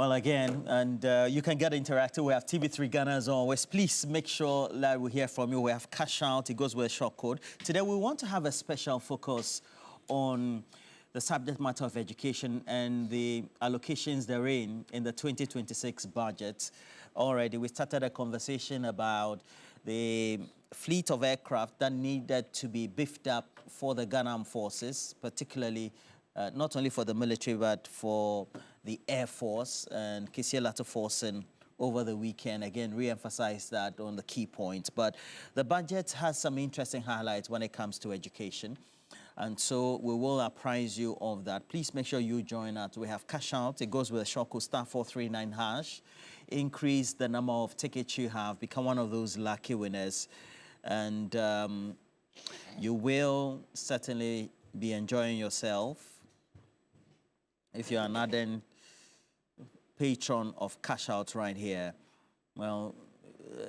Well, again, and you can get interactive. We have TV3 Ghana as always. Please make sure that we hear from you. We have cash out. It goes with a short code. Today, we want to have a special focus on the subject matter of education and the allocations therein in the 2026 budget. Already, we started a conversation about the fleet of aircraft that needed to be beefed up for the Ghana Armed Forces, particularly not only for the military, but for the Air Force, and Kisia Latoforsen over the weekend, again, re-emphasized that on the key points. But the budget has some interesting highlights when it comes to education. And so we will apprise you of that. Please make sure you join us. We have cash out. It goes with a short code *439#. Increase the number of tickets you have. Become one of those lucky winners. And you will certainly be enjoying yourself if you're an ardent patron of cash out right here. Well,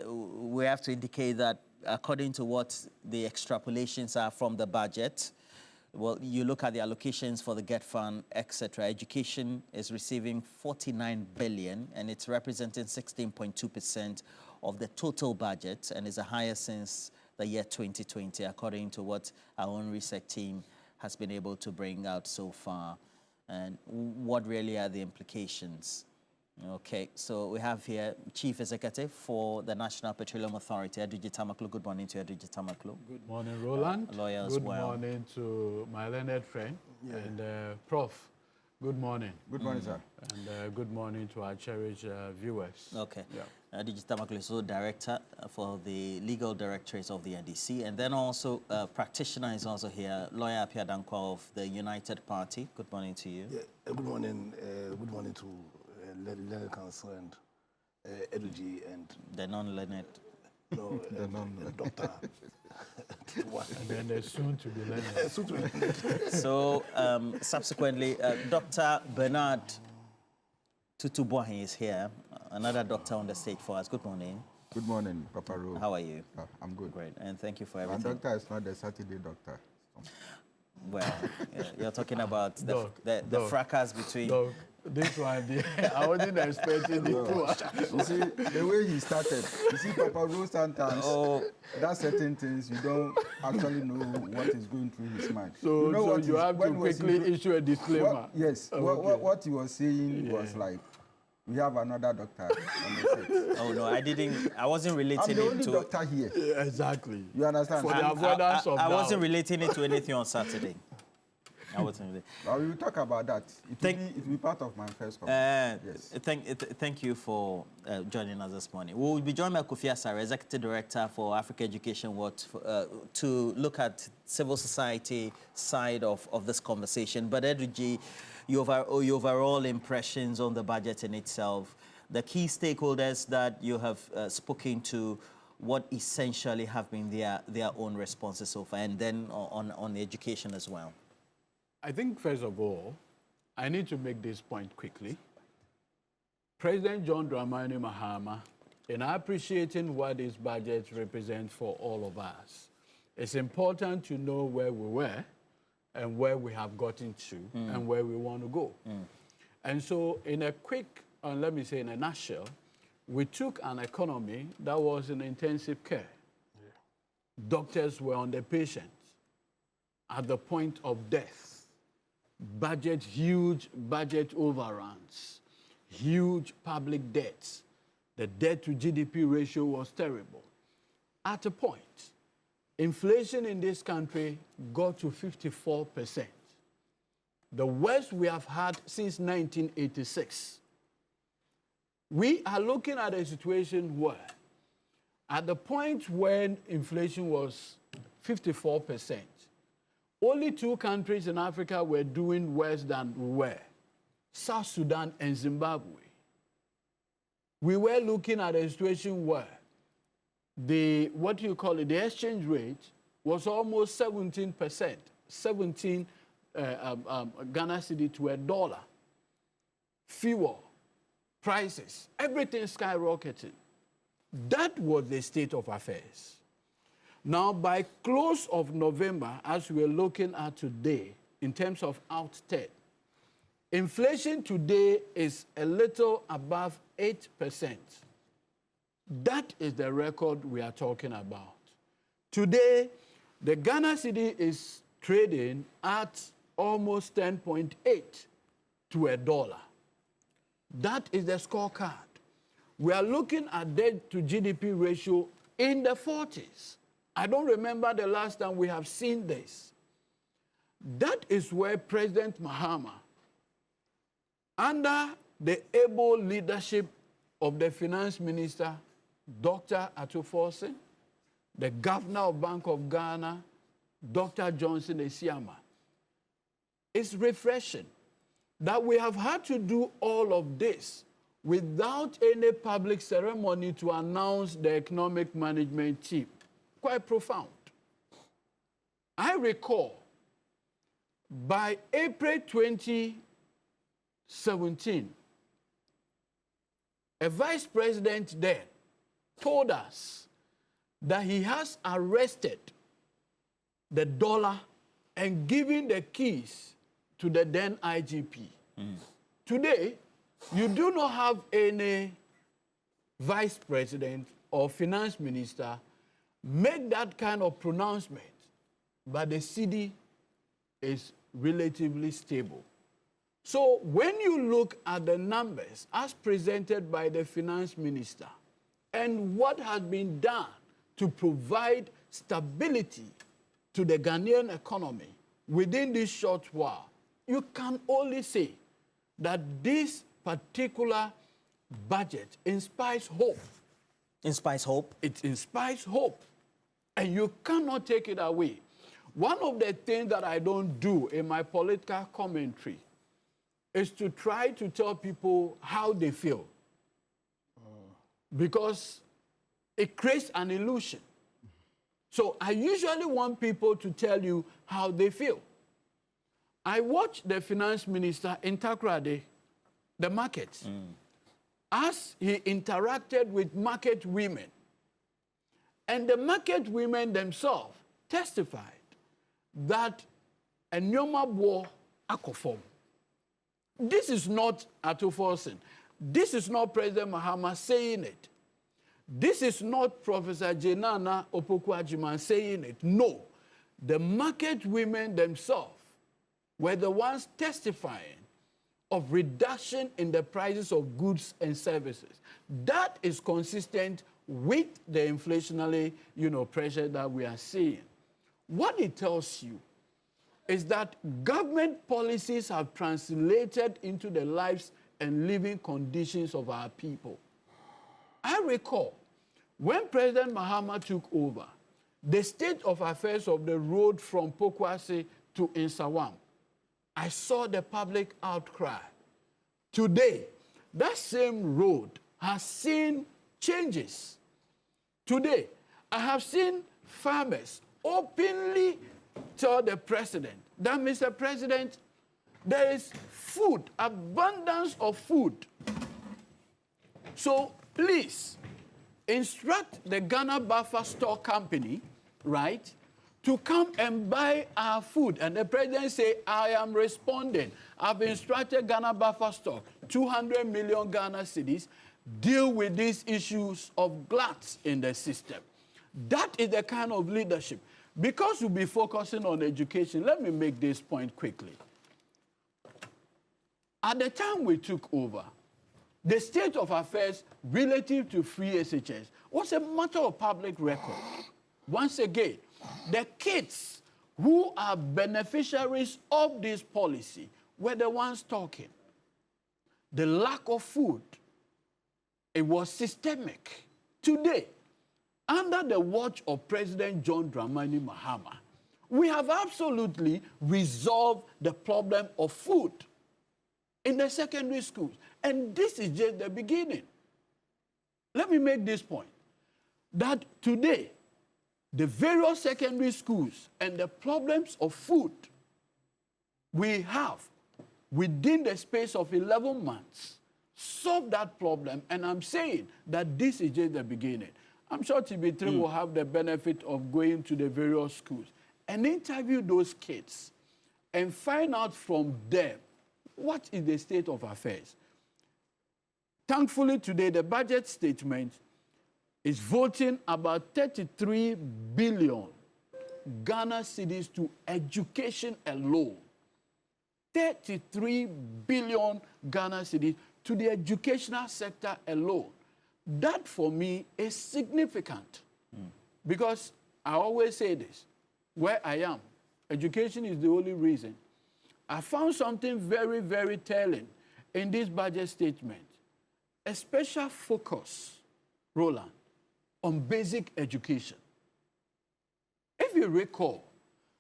we have to indicate that according to what the extrapolations are from the budget, well, you look at the allocations for the GET Fund, etc. Education is receiving 49 billion, and it's representing 16.2% of the total budget, and is the highest since the year 2020, according to what our own research team has been able to bring out so far. And what really are the implications? Okay, so we have here Chief Executive for the National Petroleum Authority, Edwidji Tamaklo. Good morning to Edwidji Tamaklo. Good morning, Roland. Lawyer as well. Good morning to my learned friend. Yeah. And Prof, good morning. Good morning, sir. And good morning to our cherished viewers. Okay. Yeah. Edwidji Tamaklo is also Director for the Legal Directorate of the NDC. And then also practitioner is also here, Lawyer Apia Dankwa of the United Party. Good morning to you. Yeah, good morning. Good morning to Learned Council and Edwidji and the non-learned. No, the doctor. And then there's soon to be learned. So subsequently, Dr. Bernard Tutubohin is here, another doctor on the stage for us. Good morning. Good morning, Papa Ro. How are you? I'm good. Great, and thank you for everything. My doctor is not the Saturday doctor. Well, you're talking about the fracas between... Doc, this one, I wasn't expecting it to. You see, the way he started, you see, Papa Ro sometimes, there certain things you don't actually know what is going through his mind. So you, know you have to quickly issue a disclaimer. Yes, okay. What he was saying was like, we have another doctor on the set. Oh, no, I wasn't relating it to... I'm the only doctor here. Yeah, exactly. You understand? For the avoidance of I wasn't relating it to anything on Saturday. I wasn't really. Well, we will talk about that. It will be part of my first comment. Yes. Thank you for joining us this morning. We will be joined by Kofi Asare, Executive Director for Africa Education World, to look at civil society side of this conversation. But Edwidji, your overall impressions on the budget in itself, the key stakeholders that you have spoken to, what essentially have been their own responses so far, and then on the education as well. I think, first of all, I need to make this point quickly. President John Dramani Mahama, in appreciating what this budget represents for all of us, it's important to know where we were and where we have gotten to and where we want to go. And so, in a quick, let me say in a nutshell, we took an economy that was in intensive care. Yeah. Doctors were on the patient at the point of death. Huge budget overruns, huge public debts. The debt to GDP ratio was terrible. At a point, inflation in this country got to 54%. The worst we have had since 1986. We are looking at a situation where, at the point when inflation was 54%, only two countries in Africa were doing worse than we were, South Sudan and Zimbabwe. We were looking at a situation where the exchange rate was almost 17%, 17 Ghana cedi to $1. Fuel, prices, everything skyrocketing. That was the state of affairs. Now, by close of November, as we're looking at today, in terms of outstep, Inflation today is a little above 8%. That is the record we are talking about. Today, the Ghana cedi is trading at almost 10.8 to $1. That is the scorecard. We are looking at debt to GDP ratio in the 40s. I don't remember the last time we have seen this. That is where President Mahama, under the able leadership of the finance minister, Dr. Atuforsen, the governor of Bank of Ghana, Dr. Johnson Esiama, it's refreshing that we have had to do all of this without any public ceremony to announce the economic management team. Quite profound. I recall by April 2017, a vice president then told us that he has arrested the dollar and given the keys to the then IGP. Today, you do not have any vice president or finance minister make that kind of pronouncement, but the cedi is relatively stable. So when you look at the numbers as presented by the finance minister and what has been done to provide stability to the Ghanaian economy within this short while, you can only say that this particular budget inspires hope. Inspires hope? It inspires hope, and you cannot take it away. One of the things that I don't do in my political commentary is to try to tell people how they feel, because it creates an illusion. So I usually want people to tell you how they feel. I watched the finance minister in Takoradi, the market, as he interacted with market women. And the market women themselves testified that a nyoma war akofom. This is not Atuforsen. This is not President Mahama saying it. This is not Professor Jenana Opoku-Agyeman saying it. No. The market women themselves were the ones testifying of reduction in the prices of goods and services. That is consistent with the inflationary, pressure that we are seeing. What it tells you is that government policies have translated into the lives and living conditions of our people. I recall when President Mahama took over, the state of affairs of the road from Pokwase to Nsawam, I saw the public outcry. Today, that same road has seen changes. Today, I have seen farmers openly tell the president that, Mr. President, there is food, abundance of food. So please, instruct the Ghana Buffer Store Company, right, to come and buy our food. And the president say, I am responding. I've instructed Ghana Buffer Stock, 200 million Ghana cedis, deal with these issues of gluts in the system. That is the kind of leadership. Because we'll be focusing on education, let me make this point quickly. At the time we took over, the state of affairs relative to free SHS was a matter of public record. Once again, the kids who are beneficiaries of this policy were the ones talking. The lack of food, it was systemic. Today, under the watch of President John Dramani Mahama, we have absolutely resolved the problem of food in the secondary schools. And this is just the beginning. Let me make this point, that today, the various secondary schools and the problems of food we have within the space of 11 months solve that problem. And I'm saying that this is just the beginning. I'm sure TB3 will have the benefit of going to the various schools and interview those kids and find out from them what is the state of affairs? Thankfully, today, the budget statement is voting about 33 billion Ghana cedis to education alone. 33 billion Ghana cedis to the educational sector alone. That, for me, is significant. Because I always say this, where I am, education is the only reason. I found something very, very telling in this budget statement. A special focus, Roland, on basic education. If you recall,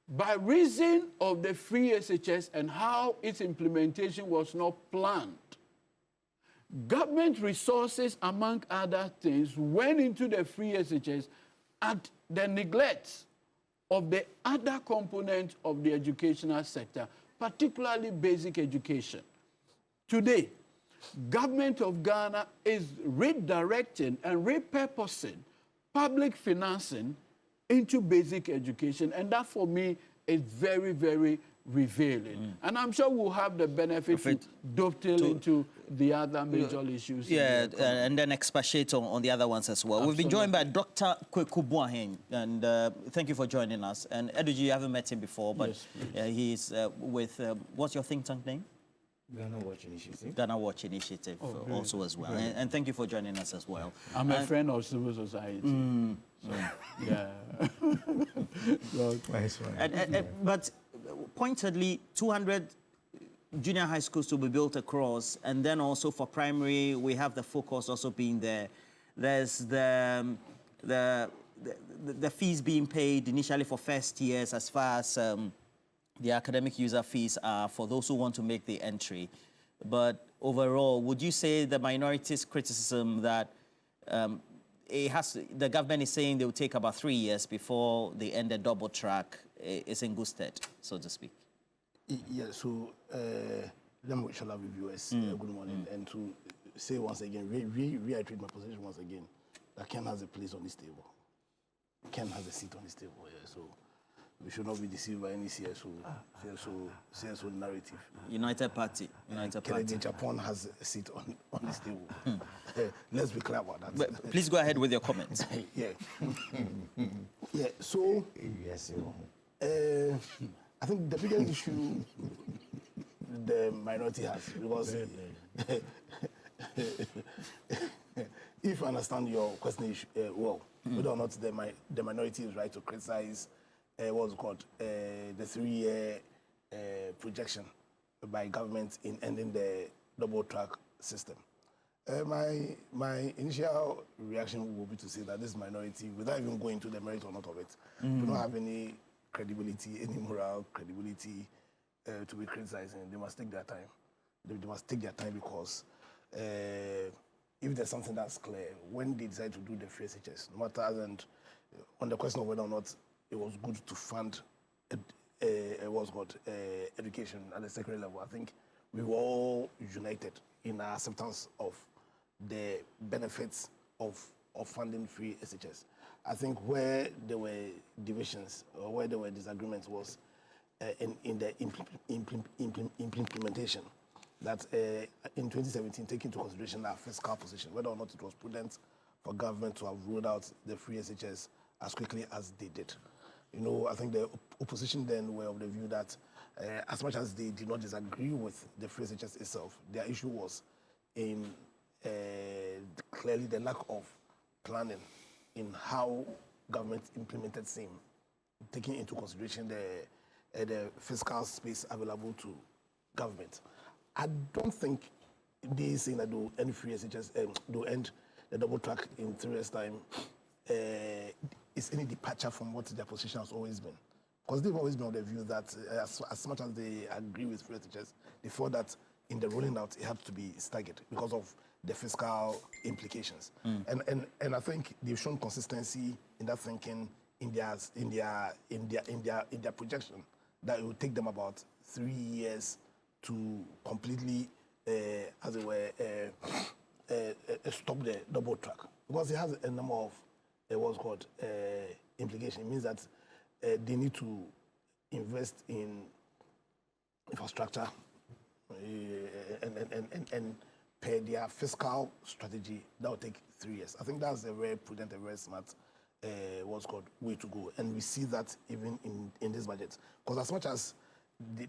by reason of the free SHS and how its implementation was not planned, government resources, among other things, went into the free SHS at the neglect of the other components of the educational sector, particularly basic education. Today, government of Ghana is redirecting and repurposing public financing into basic education, and that for me is very, very revealing. And I'm sure we'll have the benefit to dovetail into the other major issues. Yeah, and then expatiate on the other ones as well. Absolutely. We've been joined by Dr. Kweku Boahen, and thank you for joining us. And Eduji, you haven't met him before, but yes, he's with, what's your think tank name? Ghana Watch Initiative. Ghana Watch Initiative also as well. And thank you for joining us as well. I'm a friend of civil society. So, yeah. But pointedly, 200 junior high schools to be built across, and then also for primary, we have the focus also being there. There's the fees being paid initially for first years as far as the academic user fees are for those who want to make the entry. But overall, would you say the minorities' criticism that the government is saying they will take about 3 years before they end the double track is in good stead, so to speak? Yeah, so let me shall have viewers. Good morning. And to say once again, reiterate my position once again, that Ken has a place on this table. Ken has a seat on this table, yeah, so we should not be deceived by any CSO narrative. United Party. Kennedy Japan has a seat on this table. Let's be clear about that. But please go ahead with your comments. Yeah. Yeah, so Yes, I think the biggest issue the minority has, because if I understand your question well, whether or not the minority is right to criticize what's called the 3-year projection by government in ending the double track system. My initial reaction will be to say that this minority, without even going to the merit or not of it, do not have any credibility, any moral credibility to be criticizing. They must take their time. They must take their time because if there's something that's clear, when they decide to do the free SHS, no matter and on the question of whether or not it was good to fund education at the secondary level, I think we were all united in our acceptance of the benefits of funding free SHS. I think where there were divisions or where there were disagreements was in the implementation. That in 2017, taking into consideration our fiscal position, whether or not it was prudent for government to have rolled out the free SHS as quickly as they did. You know, I think the opposition then were of the view that as much as they did not disagree with the free SHS itself, their issue was in clearly the lack of planning in how government implemented SIM, taking into consideration the fiscal space available to government. I don't think they saying that they'll end free SHS, they'll end the double track in 3 years' time is any departure from what their position has always been. Because they've always been of the view that as much as they agree with free SHS, they thought that in the rolling out it had to be staggered because of the fiscal implications. And I think they've shown consistency in that thinking in their projection that it will take them about 3 years to completely, as it were, stop the double track, because it has a number of what's called implication. It means that they need to invest in infrastructure, and per their fiscal strategy, that will take 3 years. I think that's a very prudent, a very smart, what's called way to go. And we see that even in this budget. Because as much as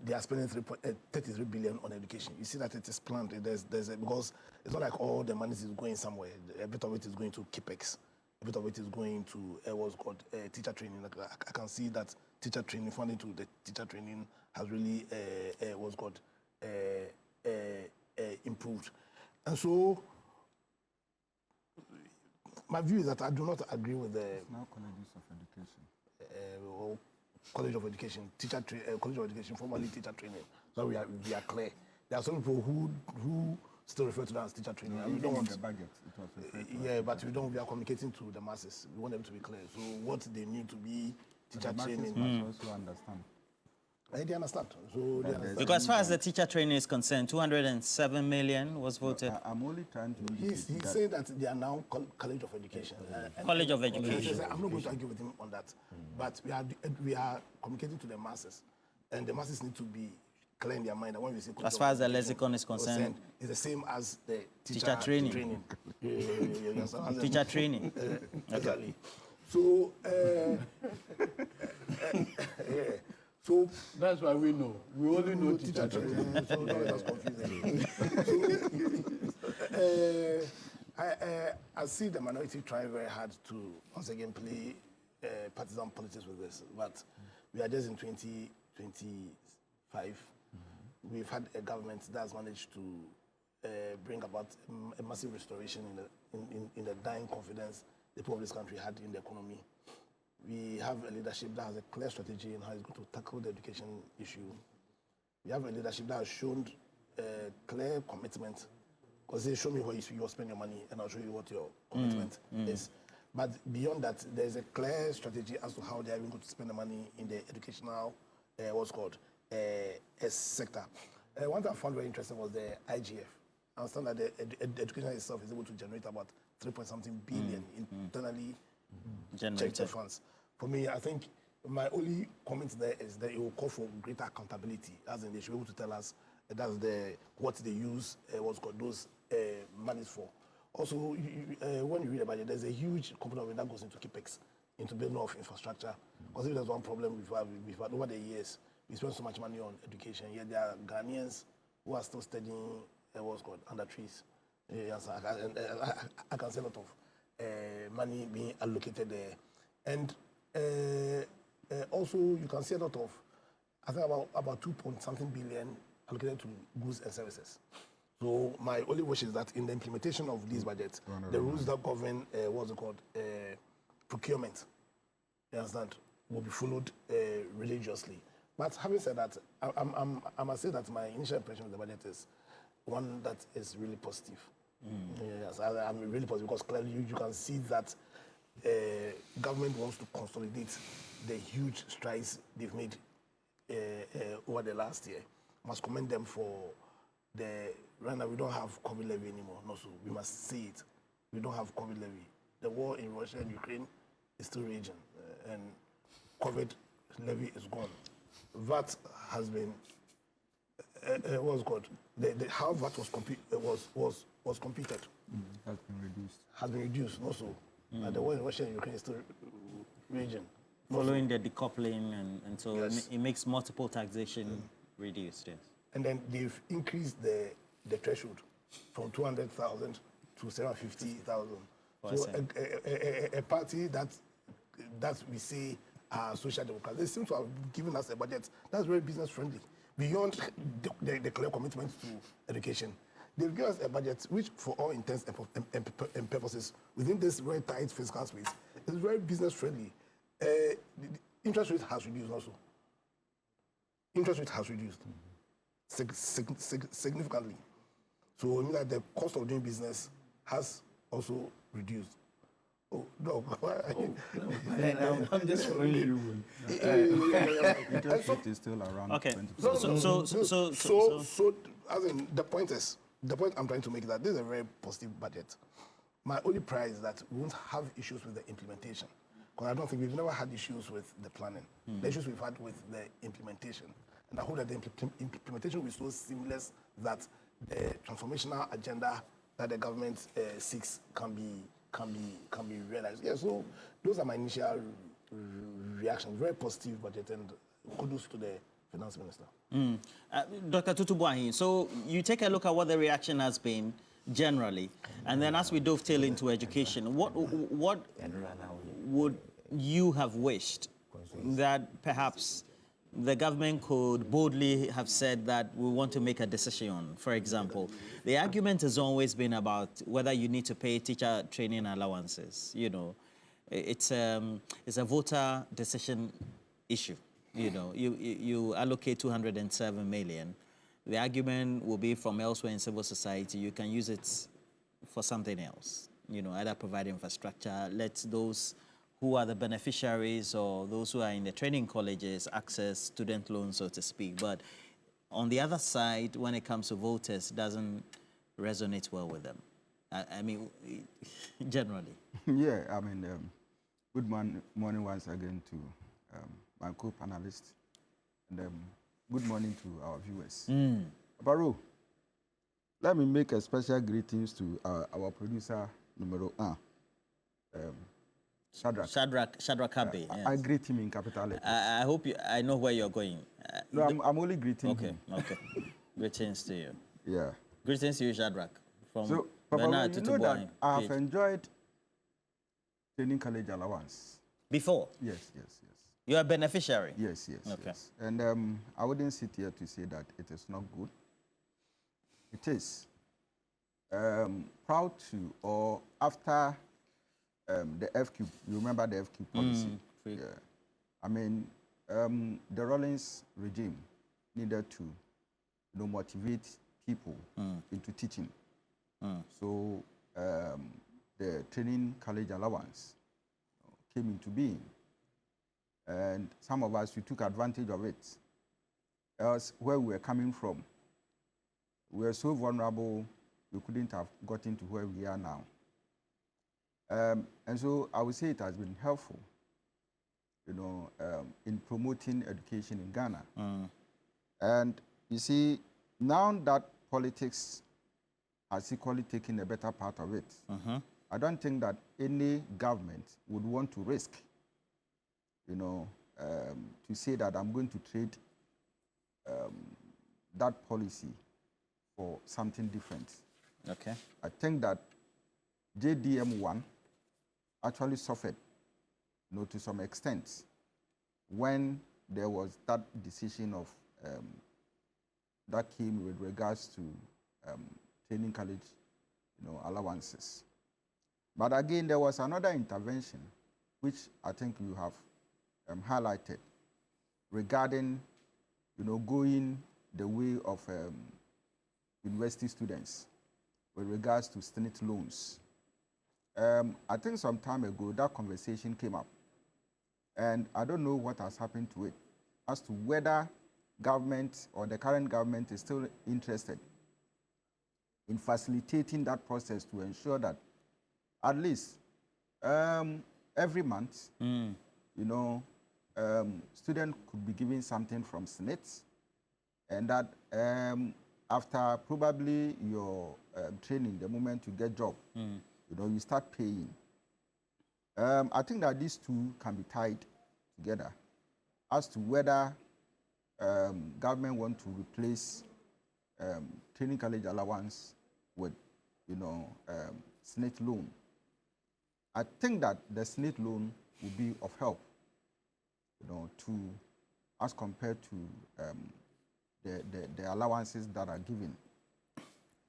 they are spending 33 billion on education, you see that it is planned. Because it's not like all the money is going somewhere. A bit of it is going to CAPEX. A bit of it is going to what's called teacher training. Like, I can see that teacher training, funding to the teacher training has really what's called improved. And so, my view is that I do not agree with the Now colleges of education. College of Education, College of Education, formerly teacher training. So we are clear. There are some people who still refer to that as teacher training. And we don't want the budget. It was referred to yeah, but we are communicating to the masses. We want them to be clear. So what they need to be teacher the training. must also understand. They understand. So they understand. Because as far as the teacher training is concerned, 207 million was voted. I'm only trying to He's indicate that saying that they are now College of Education. College of He Education. says, I'm not going to argue with him on that. But we are communicating to the masses. And the masses need to be clear in their mind that when we say College As of far as the Education lexicon is concerned, it's the same as the Teacher training. Yeah. teacher training. Exactly. So, yeah. So That's why we know. We only know teacher training. so don't let us confuse them. I see the minority trying very hard to once again play partisan politics with this, but we are just in 2025. We've had a government that's managed to bring about a massive restoration in the dying confidence the people of this country had in the economy. We have a leadership that has a clear strategy on how it's going to tackle the education issue. We have a leadership that has shown clear commitment. Because they show me where you spend your money, and I'll show you what your commitment is. But beyond that, there's a clear strategy as to how they are going to spend the money in the educational, sector. One thing I found very interesting was the IGF. I understand that the education itself is able to generate about 3-point-something billion internally generated funds. For me, I think my only comment there is that it will call for greater accountability, as in they should be able to tell us that's what they use, what's called those monies for. Also, when you read about it, there's a huge component of it that goes into CAPEX, into building of infrastructure. Because if there's one problem we've had over the years, we spend so much money on education, yet there are Ghanaians who are still studying what's called under trees. Yes, I can see a lot of money being allocated there. And also, you can see a lot of, I think about 2-point-something billion allocated to goods and services. So my only wish is that in the implementation of these budgets, the rules that govern procurement, you understand, will be followed religiously. But having said that, I must say that my initial impression of the budget is one that is really positive. Yes, I'm really positive because clearly you can see that government wants to consolidate the huge strides they've made over the last year. Must commend them for right now we don't have COVID levy anymore. No, so we must see it. We don't have COVID levy. The war in Russia and Ukraine is still raging, and COVID levy is gone. VAT has been what's called how VAT was computed has been reduced. Also, the war in Russia and Ukraine is still raging. Following the decoupling, and so Yes. it makes multiple taxation reduced, yes. And then they've increased the threshold from 200,000 to 750,000. So a party that we say are social democrats, they seem to have given us a budget that's very business friendly. Beyond the clear commitment to education, they've given us a budget which, for all intents and purposes, within this very tight fiscal space, is very business friendly. The interest rate has reduced also. Interest rate has reduced significantly. So it means that the cost of doing business has also reduced. Oh, no. I'm just following you. Interest rate is still around Okay. 20%. So, as in, the point I'm trying to make is that this is a very positive budget. My only pride is that we won't have issues with the implementation. Because I don't think we've never had issues with the planning. The issues we've had with the implementation. And I hope that the implementation will be so seamless that the transformational agenda that the government seeks can be realized. Yeah, so those are my initial reactions. Very positive budget, and kudos to the finance minister. Dr. Tutubuahi, so you take a look at what the reaction has been generally, and then as we dovetail into education, what would you have wished that perhaps the government could boldly have said that we want to make a decision on? For example, the argument has always been about whether you need to pay teacher training allowances. You know, it's a voter decision issue. You know, you allocate 207 million. The argument will be from elsewhere in civil society, you can use it for something else. You know, either provide infrastructure, let those who are the beneficiaries or those who are in the training colleges access student loans, so to speak. But on the other side, when it comes to voters, it doesn't resonate well with them. I mean, generally. Yeah, I mean, good morning once again to my co-panelists, and good morning to our viewers. Baro, let me make a special greetings to our producer, numero 1, Shadrach Abbey. Yes. I greet him in capital letters. I hope I know where you're going. No, I'm only greeting him. Okay. Greetings to you. Yeah. Greetings to you, Shadrach. From So, Papa, Bernard you to know that Tutubuahi. I have enjoyed training college allowance. Before? Yes. You're a beneficiary? Yes. Okay. And I wouldn't sit here to say that it is not good. It is. Proud to, or after the FQ, you remember the FQ policy? Yeah. I mean, the Rawlings regime needed to motivate people into teaching. So the training college allowance came into being. And some of us, we took advantage of it. Else, where we were coming from, we were so vulnerable, we couldn't have gotten to where we are now. And so I would say it has been helpful, in promoting education in Ghana. And you see, now that politics has equally taken a better part of it, I don't think that any government would want to risk, to say that I'm going to trade that policy for something different. Okay. I think that JDM1 actually suffered, to some extent, when there was that decision of that came with regards to training college, allowances. But again, there was another intervention, which I think you have highlighted, regarding, going the way of university students with regards to student loans. I think some time ago, that conversation came up. And I don't know what has happened to it, as to whether government or the current government is still interested in facilitating that process to ensure that at least every month, student could be given something from SNIT, and that after probably your training, the moment you get job, you start paying. I think that these two can be tied together as to whether government want to replace training college allowance with, SNIT loan. I think that the SNIT loan will be of help, to, as compared to the allowances that are given.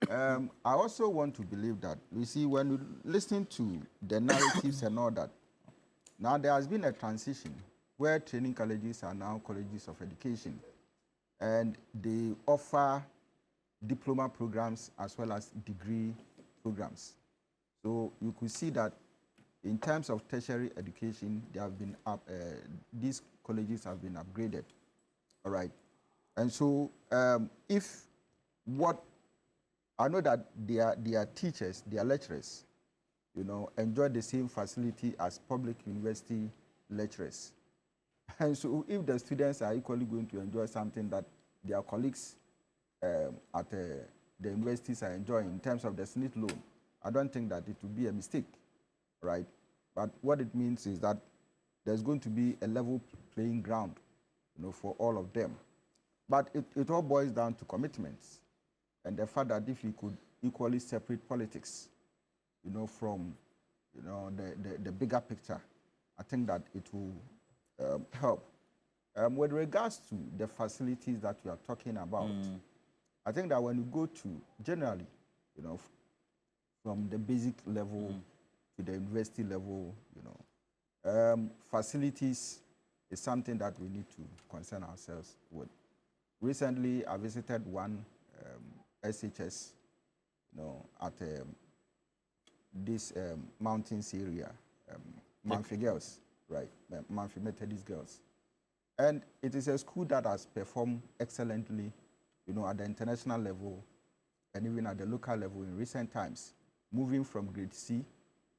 I also want to believe that, you see, when you listen to the narratives and all that, now there has been a transition where training colleges are now colleges of education, and they offer diploma programs as well as degree programs. So you could see that in terms of tertiary education, they have been these colleges have been upgraded. All right. And so if what I know that their teachers, their lecturers, enjoy the same facility as public university lecturers. And so if the students are equally going to enjoy something that their colleagues at the universities are enjoying in terms of the SNIT loan, I don't think that it would be a mistake, right? But what it means is that there's going to be a level playing ground, for all of them. But it all boils down to commitments and the fact that if you could equally separate politics, from, the bigger picture, I think that it will help. With regards to the facilities that we are talking about, I think that when you go to generally, from the basic level to the university level, facilities is something that we need to concern ourselves with. Recently, I visited one SHS, at this mountains area, Manfi Girls, right? Manfi Methodist Girls. And it is a school that has performed excellently, at the international level and even at the local level in recent times, moving from grade C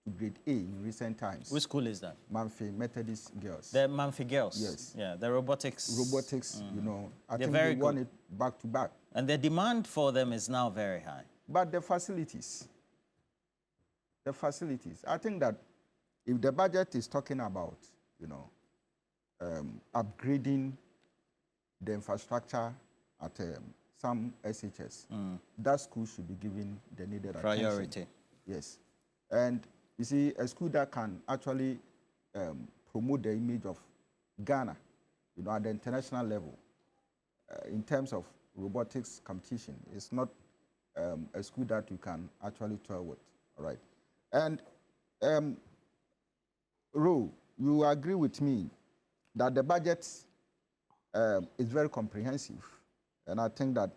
to grade A in recent times. Which school is that? Manfi Methodist Girls. The Manfi Girls? Yes. Yeah, the robotics. Robotics, I They're think very they won good. it back to back. And the demand for them is now very high. But the facilities, I think that if the budget is talking about, upgrading the infrastructure at some SHS, that school should be given the needed Priority. attention. Yes. And you see, a school that can actually promote the image of Ghana, at the international level, in terms of robotics competition, it's not a school that you can actually toy with, all right? And, Ro, you agree with me that the budget is very comprehensive, and I think that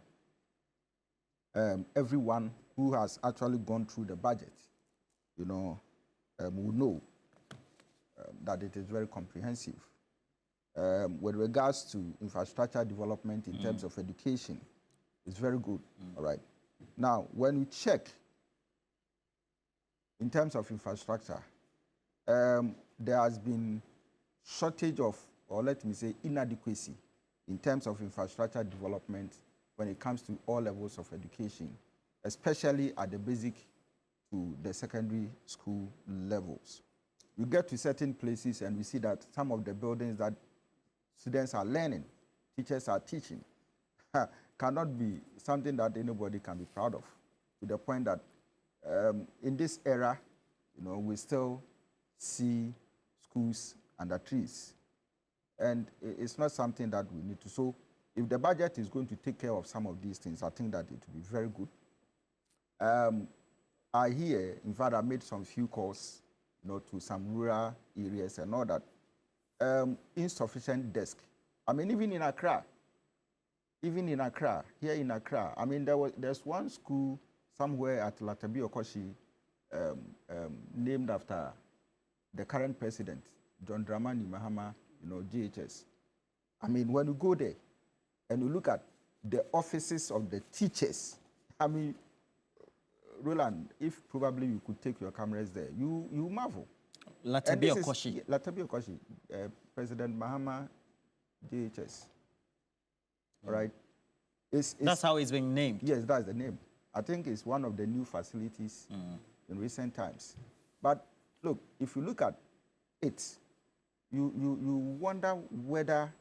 everyone who has actually gone through the budget, will know that it is very comprehensive. With regards to infrastructure development in terms of education, it's very good, all right? Now, when we check in terms of infrastructure, there has been shortage of, or let me say, inadequacy in terms of infrastructure development when it comes to all levels of education, especially at the basic to the secondary school levels. You get to certain places and we see that some of the buildings that students are learning, teachers are teaching, cannot be something that anybody can be proud of, to the point that in this era, we still see schools under trees. And it's not something that we need to. So if the budget is going to take care of some of these things, I think that it will be very good. I hear, in fact, I made some few calls, to some rural areas and all that. Insufficient desk. I mean, even in Accra, here in Accra, I mean, there's one school somewhere at Latabi Okoshi, named after the current president, John Dramani Mahama, GHS. I mean, when you go there and you look at the offices of the teachers, I mean, Roland, if probably you could take your cameras there, you marvel. Latabi Okoshi. Latabi Okoshi, President Mahama, GHS. All right. That's how it's being named. Yes, that's the name. I think it's one of the new facilities in recent times. But look, if you look at it, you wonder whether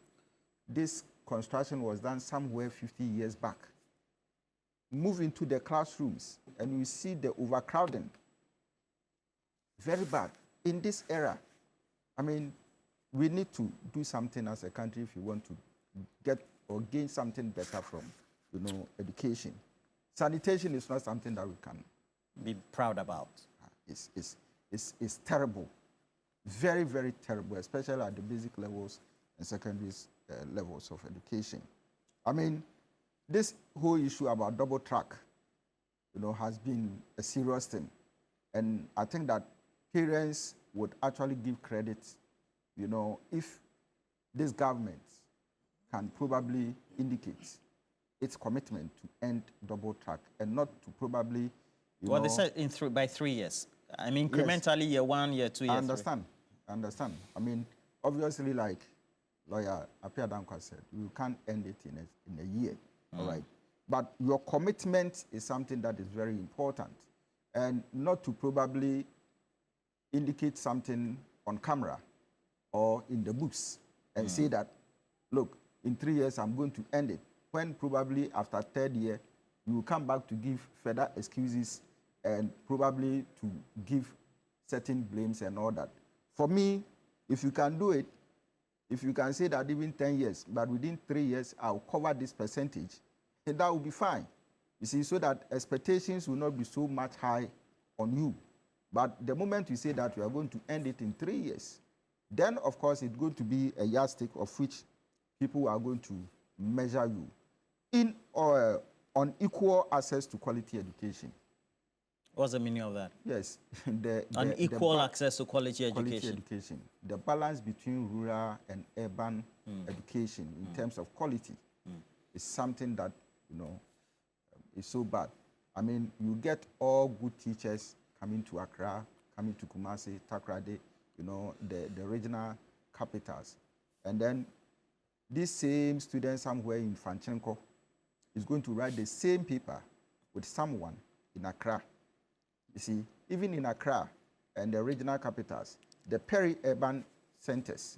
this construction was done somewhere 50 years back. Move into the classrooms and you see the overcrowding. Very bad. In this era, I mean, we need to do something as a country if you want to get or gain something better from, education. Sanitation is not something that we can be proud about. It's terrible. Very, very terrible, especially at the basic levels and secondary levels of education. I mean, this whole issue about double track, has been a serious thing. And I think that parents would actually give credit, if this government can probably indicate its commitment to end double track and not to probably, Well, they said by 3 years. I mean, incrementally, year 1, year 2, year 3. I understand. I mean, obviously, like lawyer Apia Dankwa said, you can't end it in a year, all right? But your commitment is something that is very important. And not to probably indicate something on camera or in the books and say that, look, in 3 years I'm going to end it. When probably after third year, you will come back to give further excuses and probably to give certain blames and all that. For me, if you can do it, if you can say that even 10 years, but within 3 years, I'll cover this percentage, and that will be fine. You see, so that expectations will not be so much high on you. But the moment you say that you are going to end it in 3 years, then, of course, it's going to be a yardstick of which people are going to measure you in on equal access to quality education. What's the meaning of that? Yes. Unequal access to quality education. The balance between rural and urban education in terms of quality is something that, you know, is so bad. I mean, you get all good teachers coming to Accra, coming to Kumasi, Takoradi, you know, the regional capitals. And then this same student somewhere in Fanchenko is going to write the same paper with someone in Accra. You see, even in Accra and the regional capitals, the peri-urban centers,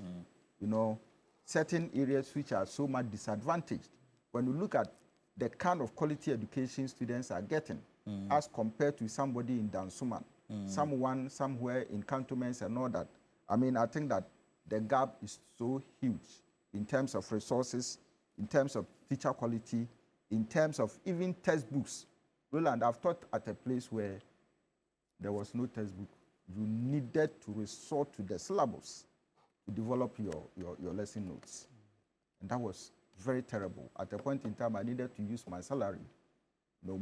you know, certain areas which are so much disadvantaged. When you look at the kind of quality education students are getting as compared to somebody in Dansuman, someone somewhere in cantonments and all that, I mean, I think that the gap is so huge in terms of resources, in terms of teacher quality, in terms of even textbooks. Roland, I've taught at a place where there was no textbook. You needed to resort to the syllabus to develop your lesson notes. And that was very terrible. At a point in time, I needed to use my salary, you know,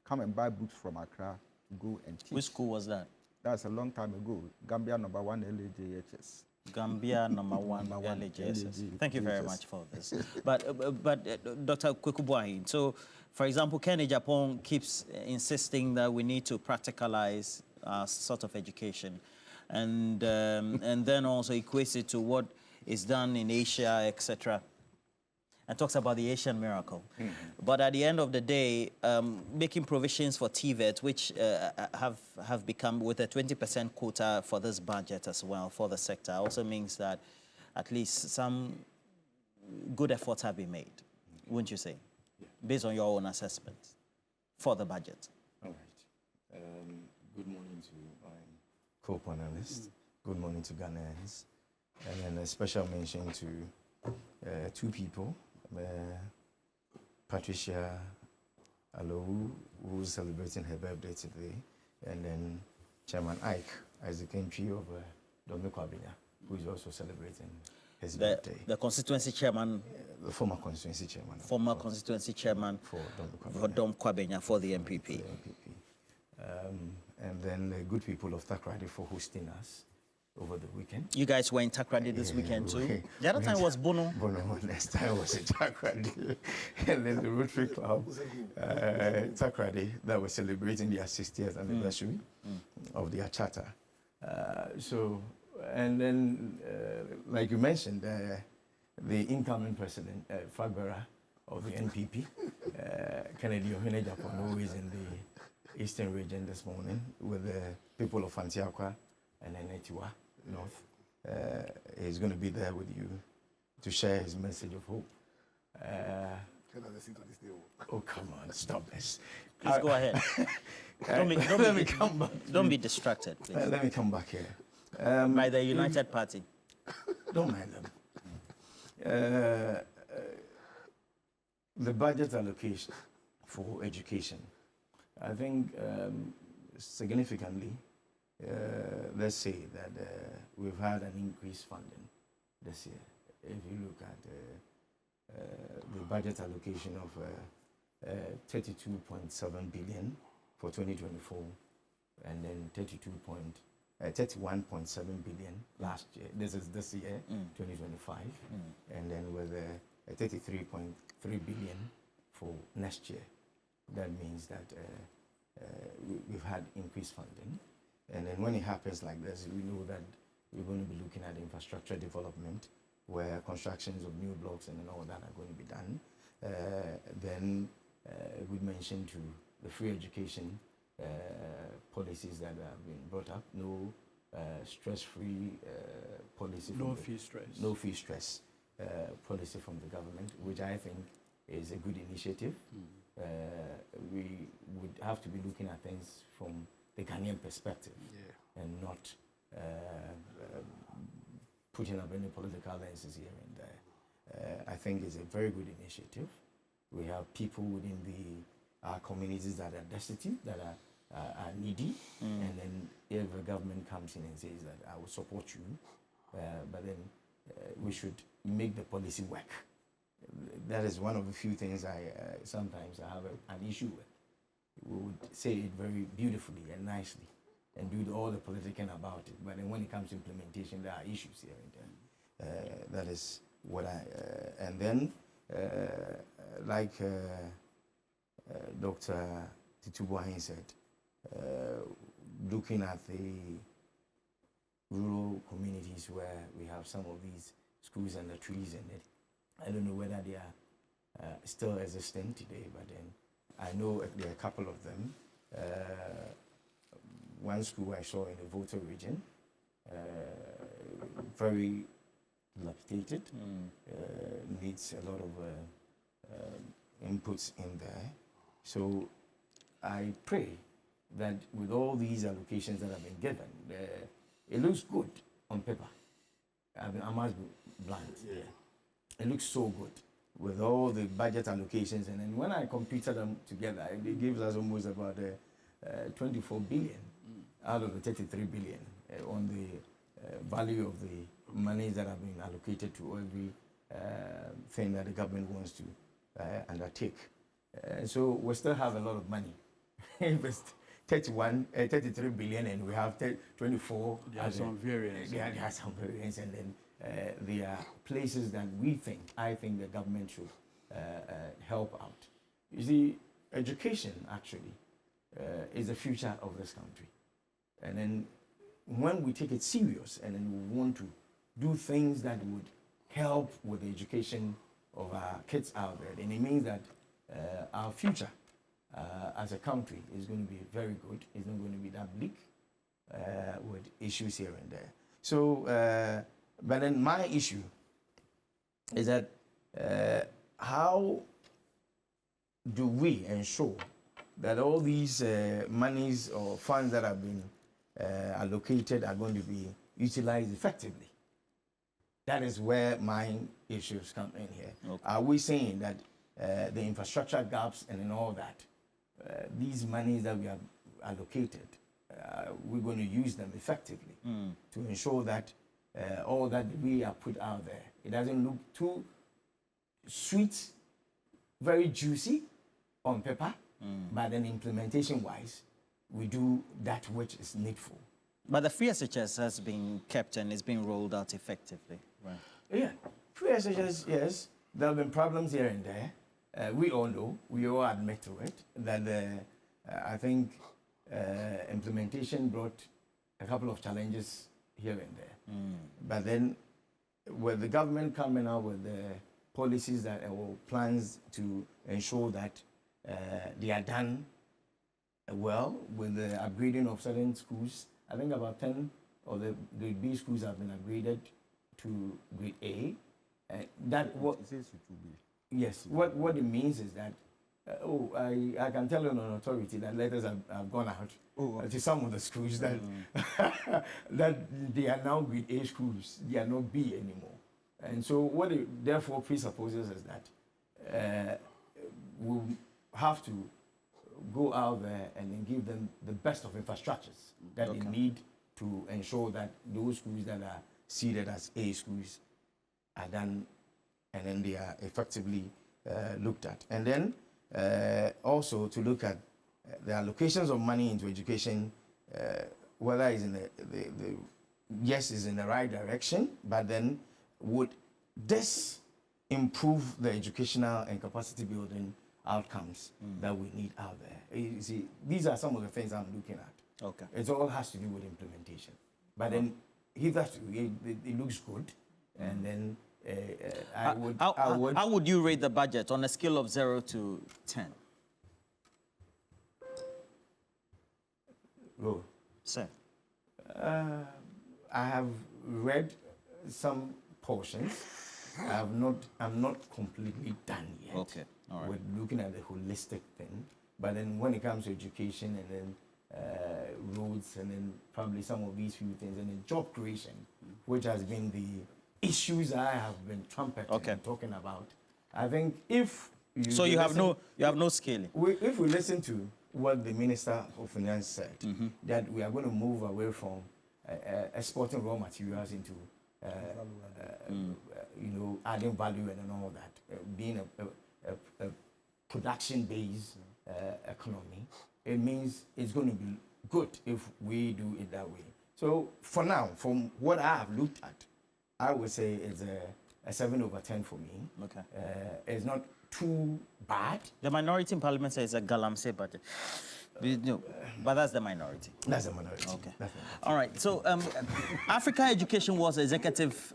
come and buy books from Accra to go and teach. Which school was that? That's a long time ago. Gambia #1 LAJHS. Gambia #1 LAJHS. Thank you very much for this. But Dr. Kwekubuahin, so for example, Kenny Japan keeps insisting that we need to practicalize sort of education, and then also equates it to what is done in Asia, etc. And talks about the Asian miracle. But at the end of the day, making provisions for TVET, which have become with a 20% quota for this budget as well for the sector, also means that at least some good efforts have been made, wouldn't you say, based on your own assessment for the budget? All right. Good morning to my co-panelists. Good morning to Ghanaians. And then a special mention to two people. Patricia Alowu, who's celebrating her birthday today, and then Chairman Isaac Entry of Dome Kwabenya, who is also celebrating his birthday. The constituency chairman? The former constituency chairman. Former constituency chairman for Dome Kwabenya for the MPP. And then the good people of Takoradi for hosting us over the weekend. You guys were in Takoradi this weekend too? The other time was Bono. Bono, next time was in Takoradi. And then the Rotary Club, Takoradi, that was celebrating their 60th anniversary of their charter. And then, like you mentioned, the incoming president, Fagbara of the NPP, Kennedy Ohene Japan, who is in the Eastern region this morning with the people of Antiaqua and Enetiwa North. He's going to be there with you to share his message of hope. Oh, come on, stop this. Please go ahead. Don't be distracted, please. Let me come back here. By the United Party. Don't mind them. The budget allocation for education, I think significantly, let's say that we've had an increased funding this year. If you look at the budget allocation of 32.7 billion for 2024, and then 31.7 billion last year. This is this year, 2025, and then with 33.3 billion for next year. That means that we've had increased funding. And then when it happens like this, we know that we're going to be looking at infrastructure development, where constructions of new blocks and all that are going to be done. Then a good mention to the free education policies that have been brought up. No stress-free policy. No fee stress. No fee stress policy from the government, which I think is a good initiative. We would have to be looking at things from the Ghanaian perspective, and not putting up any political lenses here and there. I think it's a very good initiative. We have people within our communities that are destitute, that are needy, and then if the government comes in and says that I will support you, but then we should make the policy work. That is one of the few things sometimes I have an issue with. We would say it very beautifully and nicely and do all the politicking about it, but then when it comes to implementation, there are issues here and there. That is what and then like Dr. Titubuahin said, looking at the rural communities where we have some of these schools and the trees in it, I don't know whether they are still existing today, but then I know there are a couple of them. One school I saw in the Volta region, very dilapidated, needs a lot of inputs in there. So I pray that with all these allocations that have been given, it looks good on paper. I must be blunt. Yeah. It looks so good with all the budget allocations, and then when I computed them together, it gives us almost about 24 billion out of the 33 billion on the value of the monies that have been allocated to every thing that the government wants to undertake. So we still have a lot of money. It's 33 billion, and we have 24. There are some variants. There are some variants, and then there are places that I think the government should help out. You see, education actually is the future of this country. And then when we take it serious and then we want to do things that would help with the education of our kids out there, then it means that our future as a country is going to be very good. It's not going to be that bleak with issues here and there. So, but then my issue is that how do we ensure that all these monies or funds that have been allocated are going to be utilized effectively? That is where my issues come in here. Okay. Are we saying that the infrastructure gaps and all that, these monies that we have allocated, we're going to use them effectively to ensure that all that we have put out there, it doesn't look too sweet, very juicy on paper, but then implementation-wise, we do that which is needful. But the free SHS has been kept and is being rolled out effectively, right? Yeah, free SHS, yes, there have been problems here and there. We all know, we all admit to it, that I think implementation brought a couple of challenges here and there. But then with the government coming out with the policies that or plans to ensure that they are done well with the upgrading of certain schools, I think about 10 of the grade B schools have been upgraded to grade A. That what it says it will be. Yes, what it means is that I can tell you on authority that letters have gone out to some of the schools that that they are now grade A schools, they are not B anymore. And so what it therefore presupposes is that we'll have to go out there and then give them the best of infrastructures that they need to ensure that those schools that are seeded as A schools are done, and then they are effectively looked at. And then also to look at the allocations of money into education, whether it's in yes, is in the right direction, but then would this improve the educational and capacity building outcomes that we need out there? You see, these are some of the things I'm looking at. Okay. It all has to do with implementation. But then hitherto, it looks good, and then How would you rate the budget on a scale of 0 to 10? Go. Sir. I have read some portions. I'm not completely done yet. Okay, all right. With looking at the holistic thing, but then when it comes to education and then roads and then probably some of these few things and then job creation, which has been the issues I have been trumpeting and talking about. I think if you So you have no scaling. If we listen to what the Minister of Finance said, that we are going to move away from exporting raw materials into adding value and all that, being a production-based economy, it means it's going to be good if we do it that way. So for now, from what I have looked at, I would say it's a 7/10 for me. Okay. It's not too bad. The minority in parliament says it's a galamsey budget. But that's the minority. That's a minority. Okay. All right. So Africa Education Wars Executive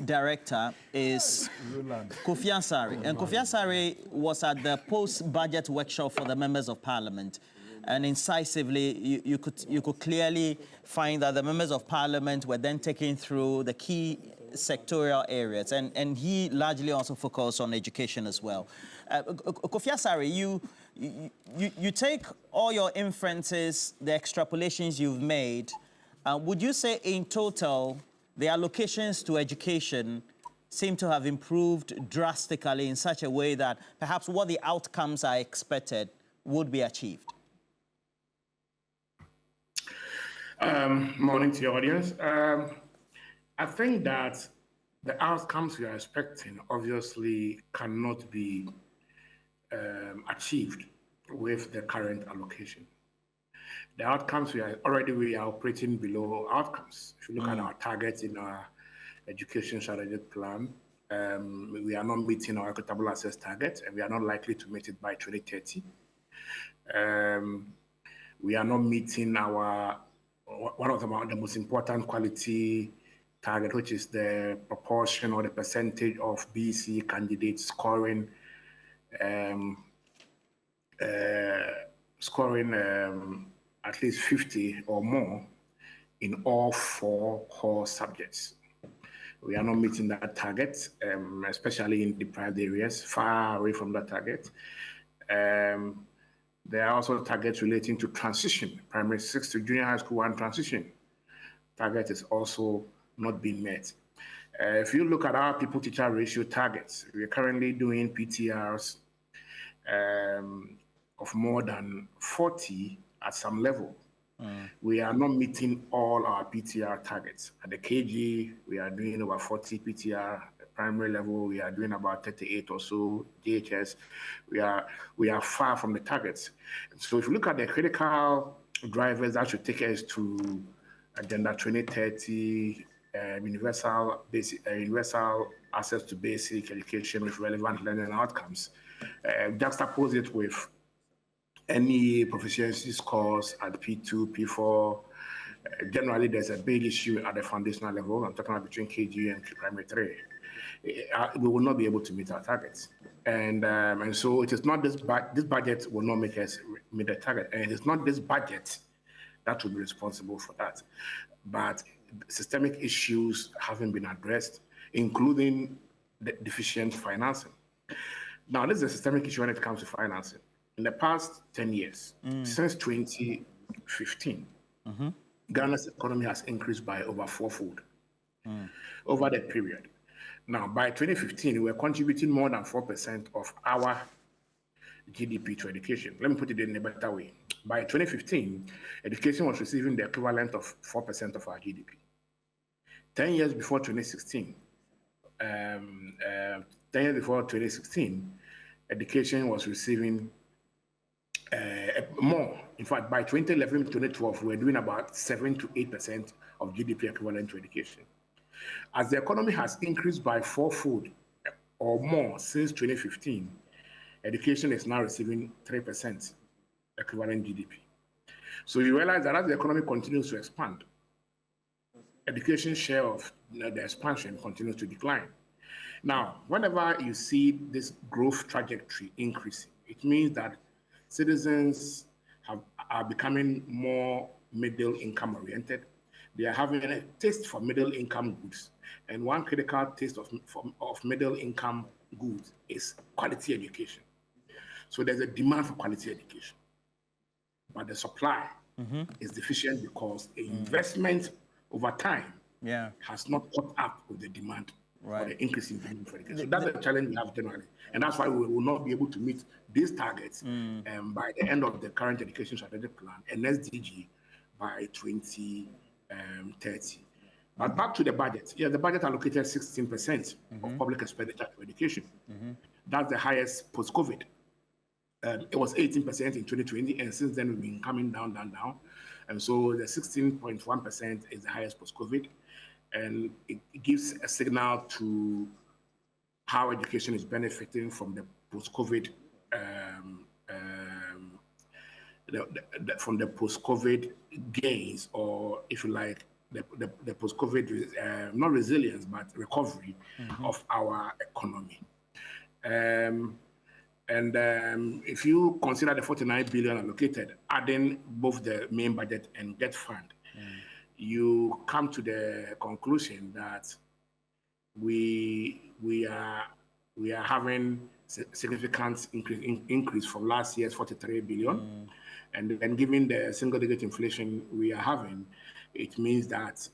Director is Kofi Ansari. And Kofi Ansari was at the post-budget workshop for the members of parliament. And incisively, you could clearly find that the members of parliament were then taken through the key sectorial areas. And he largely also focused on education as well. Kofi Ansari, you take all your inferences, the extrapolations you've made, would you say in total the allocations to education seem to have improved drastically in such a way that perhaps what the outcomes are expected would be achieved? Morning to your audience. I think that the outcomes we are expecting obviously cannot be achieved with the current allocation. The outcomes we are operating below outcomes. If you look at our targets in our education strategic plan, we are not meeting our equitable access target, and we are not likely to meet it by 2030. We are not meeting one of the most important quality target, which is the proportion or the percentage of BC candidates scoring at least 50 or more in all 4 core subjects. We are not meeting that target, especially in deprived areas, far away from that target. There are also targets relating to transition, primary 6 to junior high school and transition. Target is also not being met. If you look at our people-teacher ratio targets, we are currently doing PTRs of more than 40 at some level. We are not meeting all our PTR targets. At the KG, we are doing over 40 PTR. At primary level, we are doing about 38 or so. JHS, we are far from the targets. So if you look at the critical drivers that should take us to Agenda 2030, universal access to basic education with relevant learning outcomes, juxtapose it with any proficiency scores at P2, P4. Generally, there's a big issue at the foundational level. I'm talking about between KG and primary 3. We will not be able to meet our targets. And so it is not this budget will not make us meet the target. And it's not this budget that will be responsible for that. But systemic issues haven't been addressed, including the deficient financing. Now, this is a systemic issue when it comes to financing. In the past 10 years, since 2015, Ghana's economy has increased by over 4-fold over that period. Now, by 2015, we were contributing more than 4% of our GDP to education. Let me put it in a better way. By 2015, education was receiving the equivalent of 4% of our GDP. 10 years before 2016, education was receiving more. In fact, by 2011 to 2012, we were doing about 7 to 8% of GDP equivalent to education. As the economy has increased by 4-fold or more since 2015, education is now receiving 3% equivalent GDP. So you realize that as the economy continues to expand, education share of the expansion continues to decline. Now, whenever you see this growth trajectory increasing, it means that citizens are becoming more middle income oriented. They are having a taste for middle income goods. And one critical taste of middle income goods is quality education. So there's a demand for quality education. But the supply is deficient because the investment over time has not caught up with the demand for the increase in value for education. So that's the challenge we have generally. And that's why we will not be able to meet these targets by the end of the current education strategic plan and SDG by 2030. But back to the budget. Yeah, the budget allocated 16% of public expenditure to education. That's the highest post-COVID. It was 18% in 2020, and since then we've been coming down. And so the 16.1% is the highest post-COVID, and it gives a signal to how education is benefiting from the post-COVID, from the post-COVID gains, or if you like, the post-COVID, not resilience, but recovery of our economy. And if you consider the 49 billion allocated, adding both the main budget and debt fund, you come to the conclusion that we are having significant increase from last year's 43 billion, and then given the single-digit inflation we are having, it means that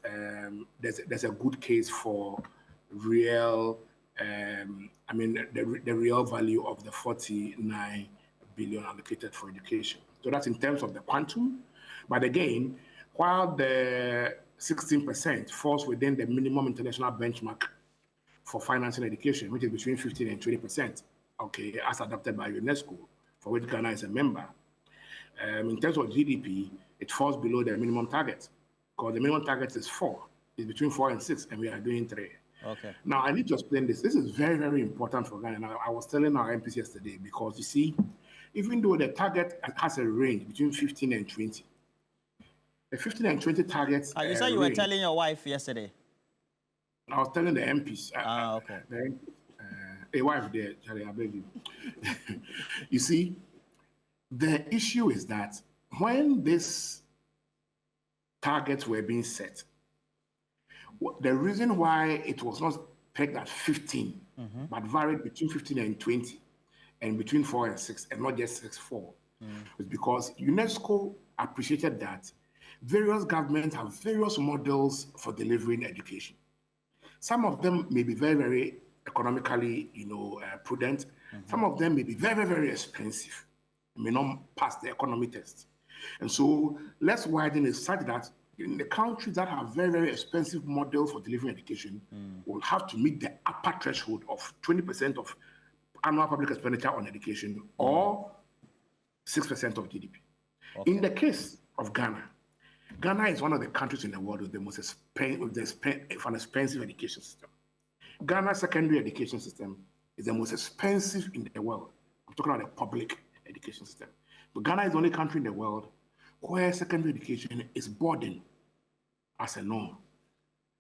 there's a good case for real. The real value of the 49 billion allocated for education. So that's in terms of the quantum. But again, while the 16% falls within the minimum international benchmark for financing education, which is between 15 and 20%, okay, as adopted by UNESCO, for which Ghana is a member, in terms of GDP, it falls below the minimum target, because the minimum target is 4. It's between 4 and 6, and we are doing 3. Okay. Now, I need to explain this. This is very, very important for Ghana. I was telling our MPs yesterday, because you see, even though the target has a range between 15 and 20, the 15 and 20 targets. You said you were telling your wife yesterday. I was telling the MPs. Okay. A wife there, Charlie, I beg you. You see, the issue is that when these targets were being set, the reason why it was not pegged at 15, but varied between 15 and 20, and between 4 and 6, and not just 6, 4, is because UNESCO appreciated that various governments have various models for delivering education. Some of them may be very, very economically, prudent. Some of them may be very, very expensive. May not pass the economy test. And so let's widen it such that in the countries that have very, very expensive models for delivering education, will have to meet the upper threshold of 20% of annual public expenditure on education, or 6% of GDP. Okay. In the case of Ghana, Ghana is one of the countries in the world with the most expensive education system. Ghana's secondary education system is the most expensive in the world. I'm talking about the public education system. But Ghana is the only country in the world where secondary education is boarding as a norm.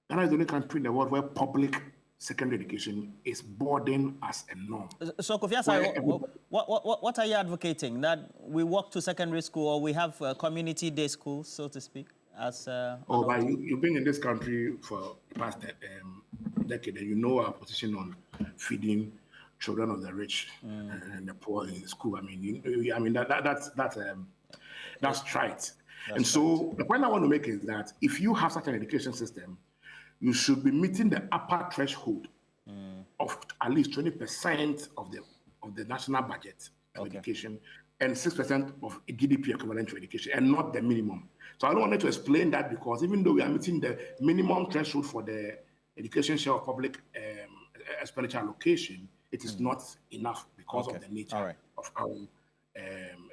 Ghana is the only country in the world where public secondary education is boarding as a norm. So, Kofi Asare, what are you advocating? That we walk to secondary school, or we have community day schools, so to speak? But you've been in this country for the past decade, and you know our position on feeding children of the rich and the poor in school. That's trite. So the point I want to make is that if you have such an education system, you should be meeting the upper threshold of at least 20% of the national budget for education, and 6% of GDP equivalent to education, and not the minimum. So I don't want to explain that, because even though we are meeting the minimum threshold for the education share of public expenditure allocation, it is not enough because of the nature of our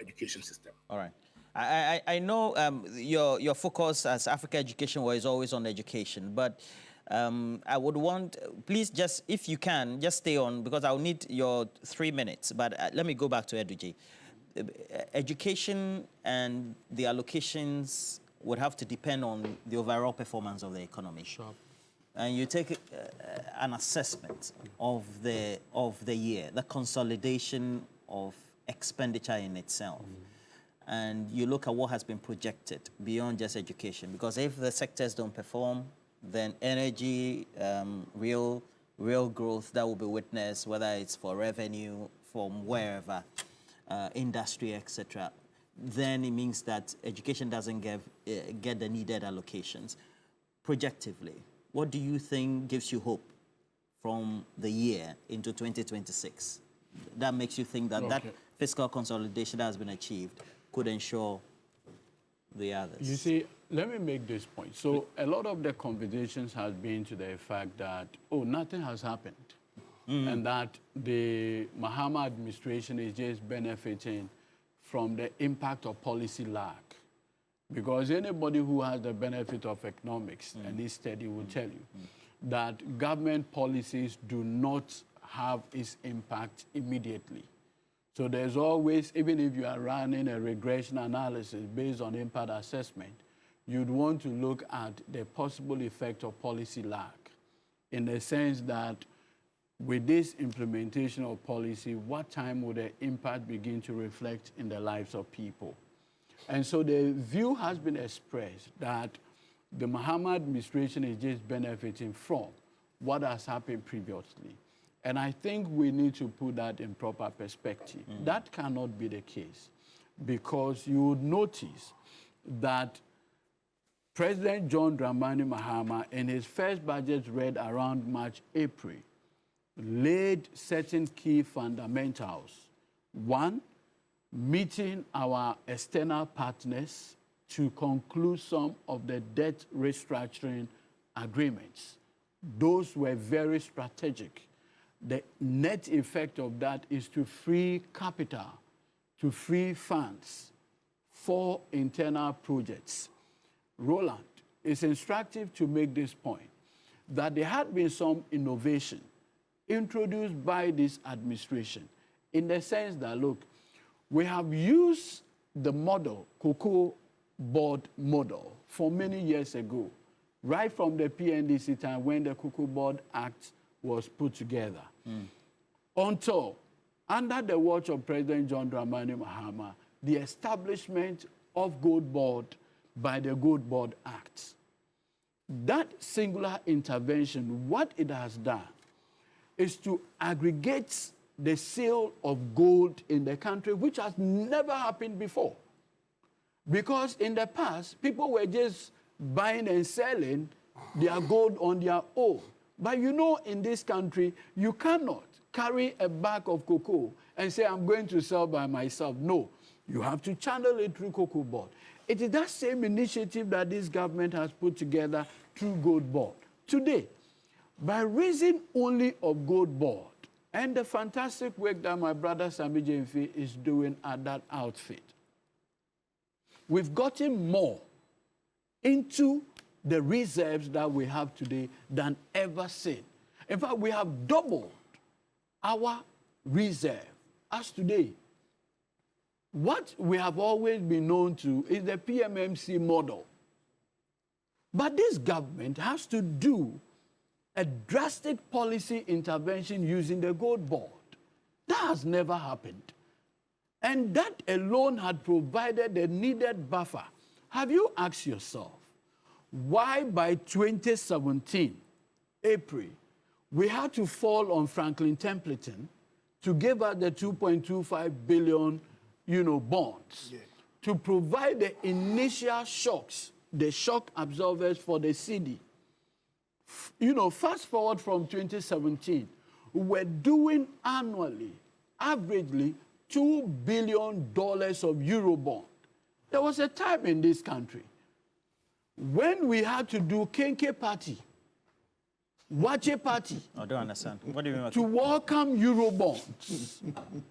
education system. All right. I know your focus as Africa Education is always on education, but I would want, please just, if you can, just stay on, because I'll need your 3 minutes. But let me go back to Eduje. Education and the allocations would have to depend on the overall performance of the economy. Sure. And you take an assessment of the year, the consolidation of expenditure in itself. and you look at what has been projected beyond just education, because if the sectors don't perform, then energy, real growth that will be witnessed, whether it's for revenue from wherever, industry, etc., then it means that education doesn't get the needed allocations. Projectively, what do you think gives you hope from the year into 2026 that makes you think that that fiscal consolidation that has been achieved could ensure the others? You see, let me make this point. So a lot of the conversations has been to the effect that, oh, nothing has happened, and that the Mahama administration is just benefiting from the impact of policy lag. Because anybody who has the benefit of economics and is steady will tell you that government policies do not have its impact immediately. So there's always, even if you are running a regression analysis based on impact assessment, you'd want to look at the possible effect of policy lag, in the sense that with this implementation of policy, what time would the impact begin to reflect in the lives of people? And so the view has been expressed that the Mahama administration is just benefiting from what has happened previously. And I think we need to put that in proper perspective. That cannot be the case, because you would notice that President John Dramani Mahama, in his first budget read around March, April, laid certain key fundamentals. One, meeting our external partners to conclude some of the debt restructuring agreements. Those were very strategic. The net effect of that is to free capital, to free funds for internal projects. Roland, it's instructive to make this point, that there had been some innovation introduced by this administration, in the sense that, look, we have used the model, Cocoa Board model, for many years ago, right from the PNDC time when the Cocoa Board Act was put together, until, under the watch of President John Dramani Mahama, the establishment of Gold Board by the Gold Board Act. That singular intervention, what it has done is to aggregate the sale of gold in the country, which has never happened before. Because in the past, people were just buying and selling their gold on their own. But you know, in this country, you cannot carry a bag of cocoa and say, I'm going to sell by myself. No, you have to channel it through Cocoa Board. It is that same initiative that this government has put together through Gold Board. Today, by reason only of Gold Board and the fantastic work that my brother Sami Jemfi is doing at that outfit, we've gotten more into the reserves that we have today than ever seen. In fact, we have doubled our reserve as today. What we have always been known to is the PMMC model. But this government has to do a drastic policy intervention using the Gold Board. That has never happened. And that alone had provided the needed buffer. Have you asked yourself why by 2017, April, we had to fall on Franklin Templeton to give us the 2.25 billion, bonds, to provide the initial shocks, the shock absorbers for the city. Fast forward from 2017, we were doing annually, averagely, $2 billion of Eurobond. There was a time in this country when we had to do Kenke Party, Wache Party. I don't understand. What do you mean? To welcome Eurobonds.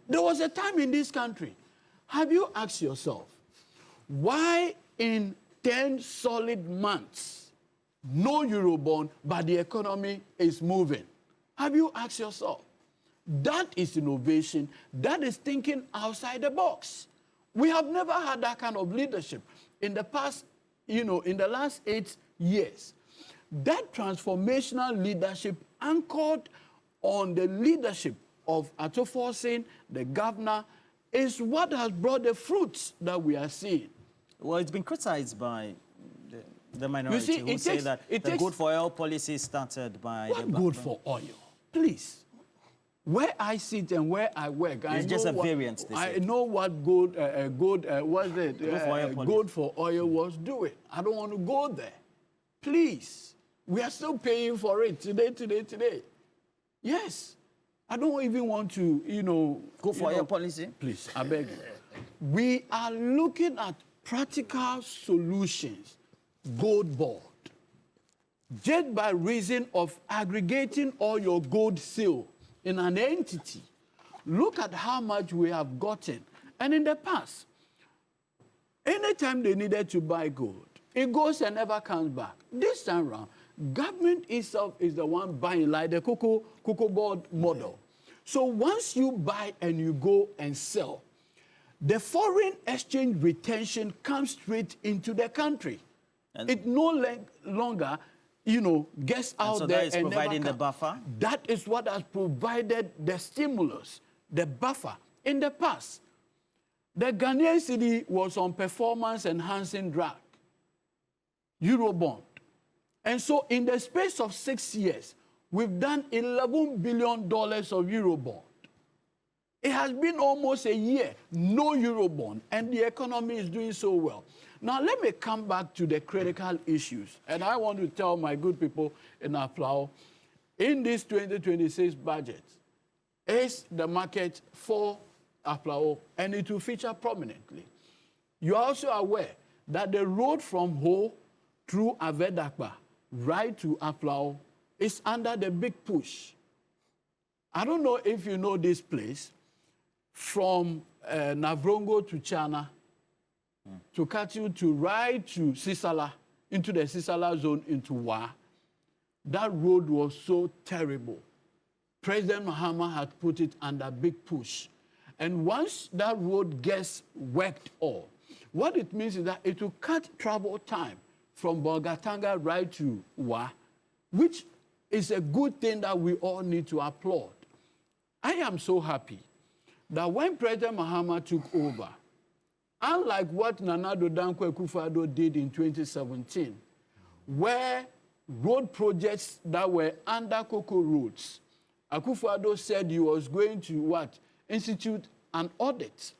There was a time in this country. Have you asked yourself, why in 10 solid months, no Eurobond, but the economy is moving? Have you asked yourself? That is innovation. That is thinking outside the box. We have never had that kind of leadership in the past, in the last 8 years. That transformational leadership anchored on the leadership of Ato Forson, the governor, is what has brought the fruits that we are seeing. Well, it's been criticized by the minority who say that the good for oil policy started by what good for oil? Please. Where I sit and where I work, it's just a variant. I know what good for oil was doing. I don't want to go there. Please, we are still paying for it today. Yes, I don't even want to, go for oil policy. Please, I beg you. We are looking at practical solutions, gold board. Just by reason of aggregating all your gold seal in an entity, look at how much we have gotten. And in the past, anytime they needed to buy gold, it goes and never comes back. This time around, government itself is the one buying, like the cocoa board model. So once you buy and you go and sell, the foreign exchange retention comes straight into the country. And it no longer gets out so there that is and providing never the buffer? That is what has provided the stimulus, the buffer. In the past, the Ghanaian cedi was on performance-enhancing drug, Eurobond. And so in the space of 6 years, we've done $11 billion of Eurobond. It has been almost a year, no Eurobond, and the economy is doing so well. Now, let me come back to the critical issues. And I want to tell my good people in Aflao, in this 2026 budget, is the market for Aflao, and it will feature prominently. You are also aware that the road from Ho through Avedakpa right to Aflao is under the big push. I don't know if you know this place, from Navrongo to Chana, to Katu to right to Sisala, into the Sisala zone, into Wa. That road was so terrible. President Mahama had put it under big push. And once that road gets worked on, what it means is that it will cut travel time from Bolgatanga right to Wa, which is a good thing that we all need to applaud. I am so happy that when President Mahama took over, unlike what Nana Addo Dankwa Akufo-Addo did in 2017, where road projects that were under Cocoa Roads, Akufo-Addo said he was going to what? Institute an audit.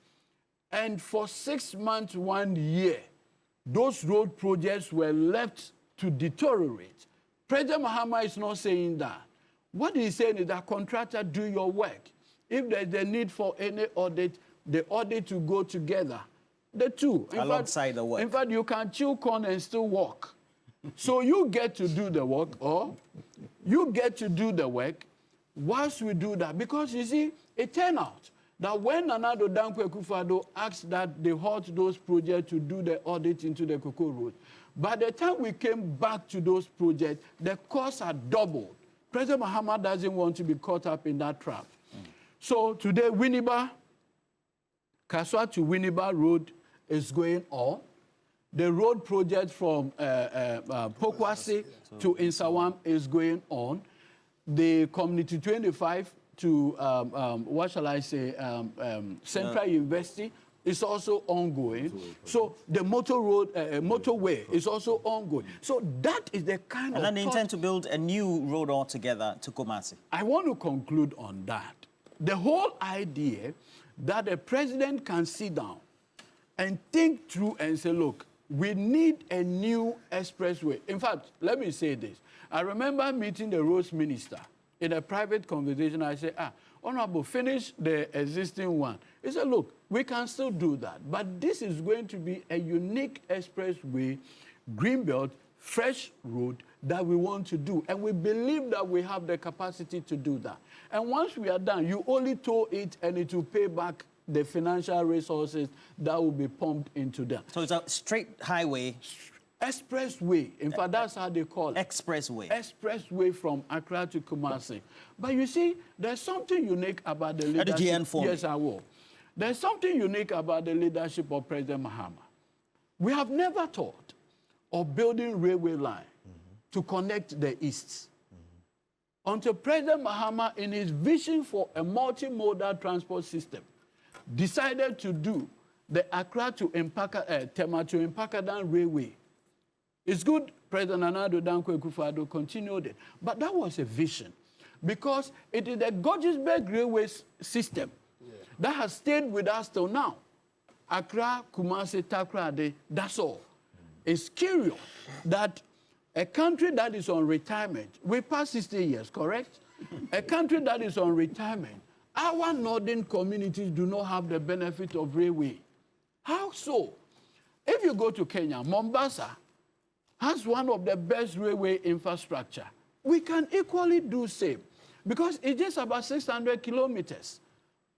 And for 6 months, 1 year, those road projects were left to deteriorate. President Mahama is not saying that. What he's saying is that contractor, do your work. If there's a need for any audit, the audit will go together. The two. Alongside the work. In fact, you can chew corn and still walk. So you get to do the work, or you get to do the work whilst we do that. Because you see, it turned out that when Nana Addo Dankwa Akufo-Addo asked that they halt those projects to do the audit into the Cocoa Road, by the time we came back to those projects, the costs had doubled. President Mahama doesn't want to be caught up in that trap. So today, Winneba, Kaswa to Winneba Road is going on. The road project from Pokwasi to Insawam is going on. The Community 25 to, what shall I say, Central University is also ongoing. So the motorway is also ongoing. So that is the kind of... And then they intend to build a new road altogether to Kumasi. I want to conclude on that. The whole idea that the president can sit down and think through and say, look, we need a new expressway. In fact, let me say this. I remember meeting the roads minister in a private conversation. I said, Honorable, finish the existing one. He said, look, we can still do that, but this is going to be a unique expressway, greenbelt, fresh road that we want to do. And we believe that we have the capacity to do that. And once we are done, you only tow it and it will pay back the financial resources that will be pumped into that. So it's a straight highway. Expressway. In fact, that's how they call it. Expressway. Expressway from Accra to Kumasi. But you see, there's something unique about the leadership. Yes, I will. There's something unique about the leadership of President Mahama. We have never thought of building railway line to connect the East. Until President Mahama, in his vision for a multimodal transport system, decided to do the Accra to Tema to Mpakadan Railway. It's good President Nana Danko Akufo-Addo continued it, but that was a vision because it is the Georgesburg Railway system that has stayed with us till now. Accra, Kumasi, Takoradi, that's all. It's curious that a country that is on retirement, we pass 60 years, correct? A country that is on retirement, our northern communities do not have the benefit of railway. How so? If you go to Kenya, Mombasa has one of the best railway infrastructure. We can equally do same because it's just about 600 kilometers.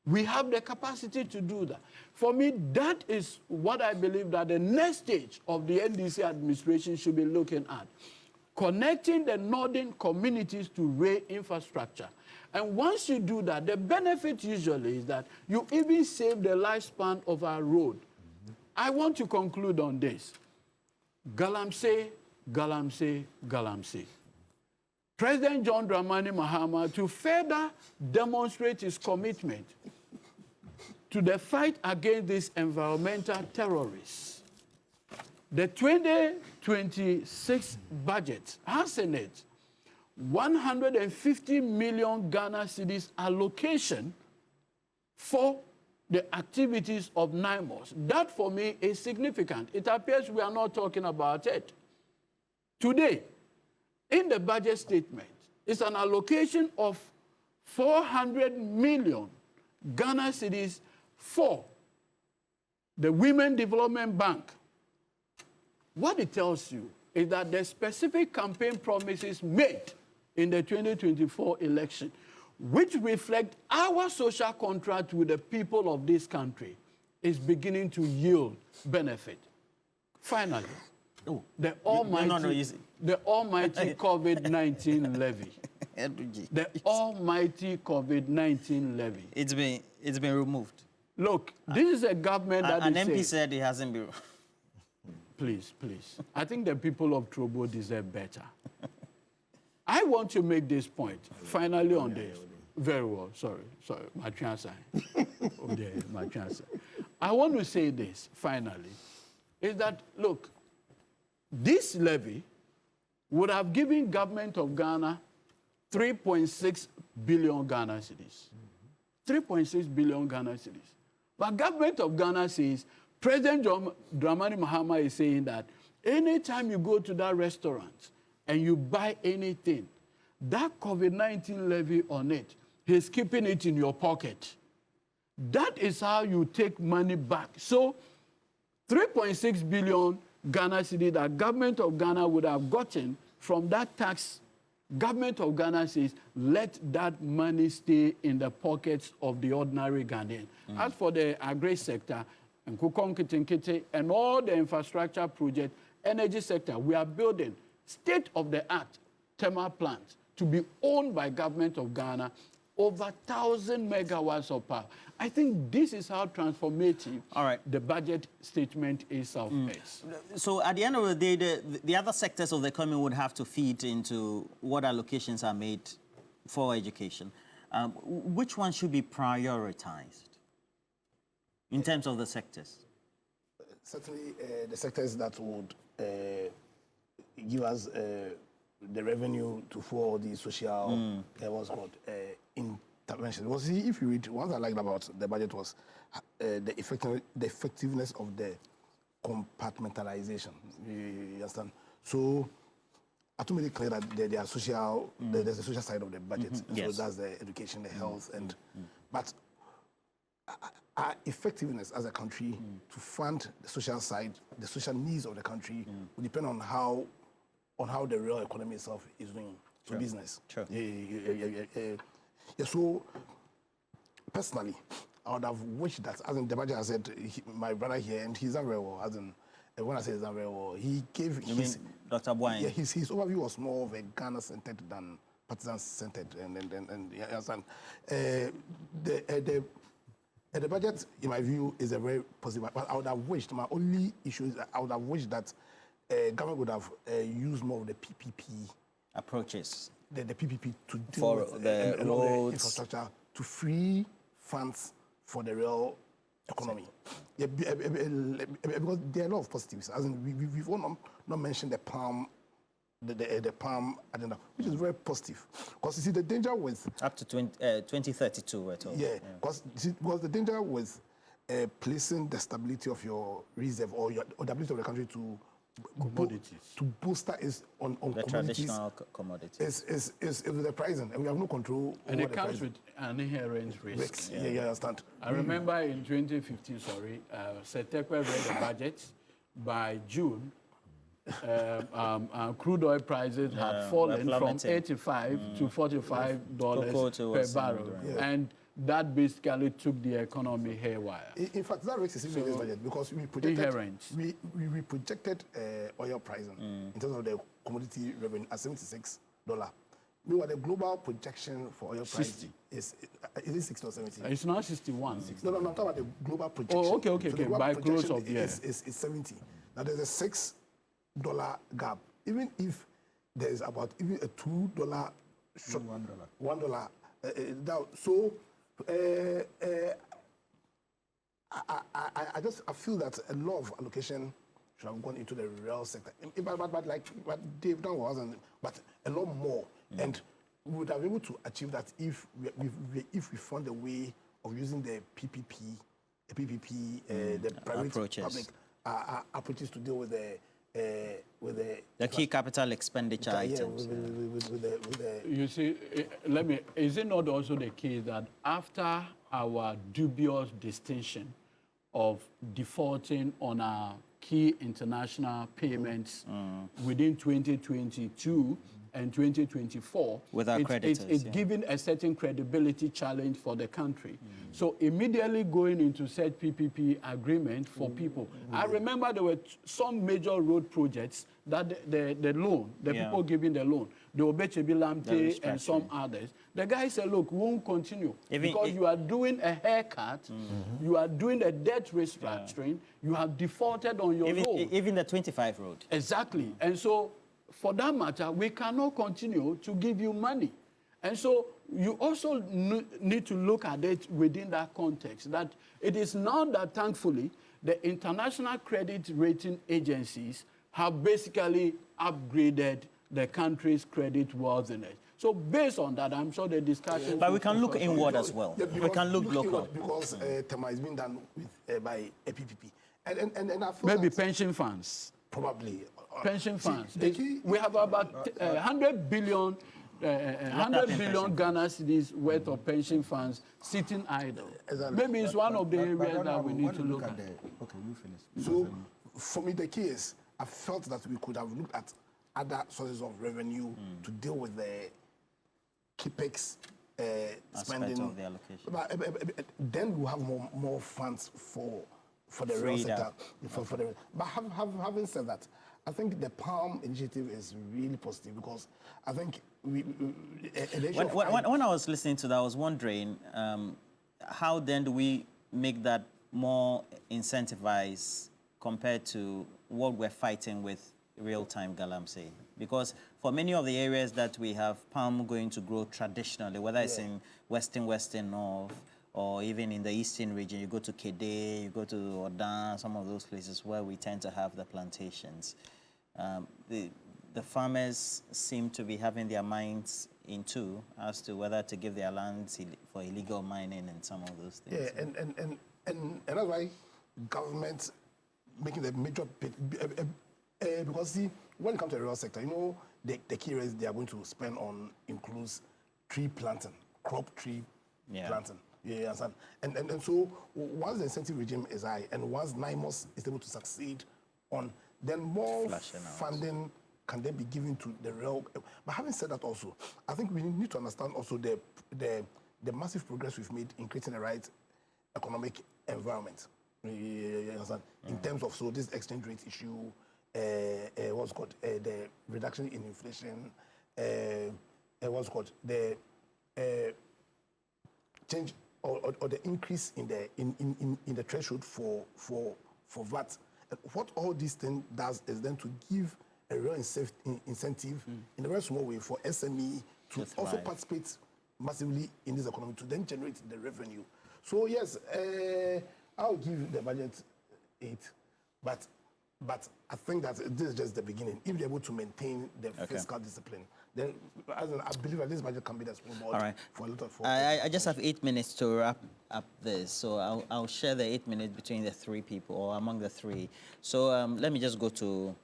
We have the capacity to do that. For me, that is what I believe that the next stage of the NDC administration should be looking at. Connecting the northern communities to rail infrastructure. And once you do that, the benefit usually is that you even save the lifespan of our road. I want to conclude on this. Galamsey, Galamsey, Galamsey. President John Dramani Mahama, to further demonstrate his commitment to the fight against these environmental terrorists, the 2026 budget has in it 150 million Ghana cedis allocation for the activities of NIMOS. That for me is significant. It appears we are not talking about it. Today, in the budget statement, it's an allocation of 400 million Ghana cedis for the Women Development Bank. What it tells you is that the specific campaign promises made in the 2024 election, which reflect our social contract with the people of this country, is beginning to yield benefit. Finally, the almighty COVID-19 levy. The almighty COVID-19 levy. It's been removed. Look, this is a government that an is MP said it hasn't been. Please. I think the people of Trobo deserve better. I want to make this point, finally on this. Very well, sorry, my chance. My chance. I want to say this, finally, is that, look, this levy would have given government of Ghana 3.6 billion Ghana cedis. 3.6 billion Ghana cedis. But government of Ghana says, President Dramani Mahama is saying that anytime you go to that restaurant and you buy anything, that COVID-19 levy on it, he's keeping it in your pocket. That is how you take money back. So 3.6 billion Ghana cedi that government of Ghana would have gotten from that tax, government of Ghana says, let that money stay in the pockets of the ordinary Ghanaian. As for the agri sector, and all the infrastructure project, energy sector, we are building state-of-the-art thermal plants to be owned by government of Ghana, over 1,000 megawatts of power. I think this is how transformative the budget statement is of this. So at the end of the day, the other sectors of the economy would have to feed into what allocations are made for education. Which one should be prioritized in terms of the sectors? Certainly, the sectors that would give us the revenue to for the social what's called intervention. Well, see, if you read, what I liked about the budget was the effectiveness of the compartmentalization. You understand? So I to make it clear that there are social, there's the social side of the budget. Yes. So that's the education, the health, and but our effectiveness as a country to fund the social side, the social needs of the country will depend on how the real economy itself is doing. So business. Sure. Yeah, so personally, I would have wished that, as in the budget, I said, my brother here, and he's done very well, as in, when I say he's done very well, he gave his... Dr. Boyne? Yeah, his overview was more of a Ghana-centered than partisan-centered, and you understand. The budget, in my view, is a very positive, but I would have wished, my only issue is I would have wished that government would have used more of the PPP approaches. The PPP to deal for with the roads, infrastructure, to free funds for the real economy. Yeah, because there are a lot of positives. As in, we've all not mentioned the palm, the palm agenda, which is very positive. Because you see, the danger with up to 2032, we're told. yeah, because the danger with placing the stability of your reserve or the ability of the country to Commodities. to bolster is on The commodities traditional commodities. is the pricing, and we have no control And over it the comes pricing. with an inherent risk. Risks. Yeah, you understand. I remember in 2015, Setekwe read the budget. By June, crude oil prices had fallen from plummeting. 85 to $45 Cocoa per to barrel. And that basically took the economy haywire. In fact, that risk is even in this budget because we projected Inherent. we projected oil pricing in terms of the commodity revenue at $76. Meanwhile, the global projection for oil price is it 60 or 70? It's now 61. No, I'm talking about the global projection. Oh, okay. The global By close projection of year. is 70. Now there's a $6 gap. Even if there is about even a $2 short, $1 down. So I feel that a lot of allocation should have gone into the real sector. But like what Dave done wasn't, but a lot more. And we would have been able to achieve that if we found a way of using the PPP, the private Approaches. public approaches to deal with the key capital expenditure items. with the You see, is it not also the case that after our dubious distinction of defaulting on our key international payments within 2022 and 2024, With our creditors, it's given a certain credibility challenge for the country. So immediately going into said PPP agreement for people. I remember there were some major road projects that the loan, people giving the loan, the Obechebi Lamte and some others. The guy said, look, we won't continue because you are doing a haircut, you are doing a debt restructuring, you have defaulted on your loan. Even the 25 road. Exactly. And so, for that matter, we cannot continue to give you money. And so you also need to look at it within that context, that it is now that, thankfully, the international credit rating agencies have basically upgraded the country's credit worthiness. So based on that, I'm sure the discussion... But we can look inward as well. Yeah, We can look local. Because TEMA is being done with, by a PPP. And I feel Maybe that pension funds. probably. Pension See, funds. the key- We have about 100 billion Ghana cedis worth of pension funds sitting idle. Exactly. Maybe it's one of the areas that we need to look at. Okay, you finish. So, for me, the key is I felt that we could have looked at other sources of revenue to deal with the capex spending. of the allocation. But, then we'll have more funds for the real Freed sector. up. But having said that, I think the Palm initiative is really positive because I think When I was listening to that, I was wondering how then do we make that more incentivized compared to what we're fighting with real-time galamsey? Because for many of the areas that we have palm going to grow traditionally, whether it's in western north, or even in the eastern region, you go to Kede, you go to Odan, some of those places where we tend to have the plantations. The farmers seem to be having their minds in two as to whether to give their lands for illegal mining and some of those things. Yeah, and that's why government making the major because see, when it comes to the rural sector, you know, the key areas they are going to spend on includes tree planting, crop tree planting. Yeah, understand? And so once the incentive regime is high and once NIMOS is able to succeed on, then more funding can then be given to the real. But having said that also, I think we need to understand also the massive progress we've made in creating the right economic environment. You understand? In terms of this exchange rate issue, what's called the reduction in inflation, what's called the change or the increase in the threshold for VAT. And what all these things does is then to give a real incentive in a very small way for SME to also participate massively in this economy to then generate the revenue. So yes, I'll give the budget 8, but I think that this is just the beginning. If they're able to maintain the fiscal discipline, then I believe that this budget can be the springboard All right. for a lot of. I just have 8 minutes to wrap up this, so I'll share the 8 minutes between the three people or among the three. So let me just go to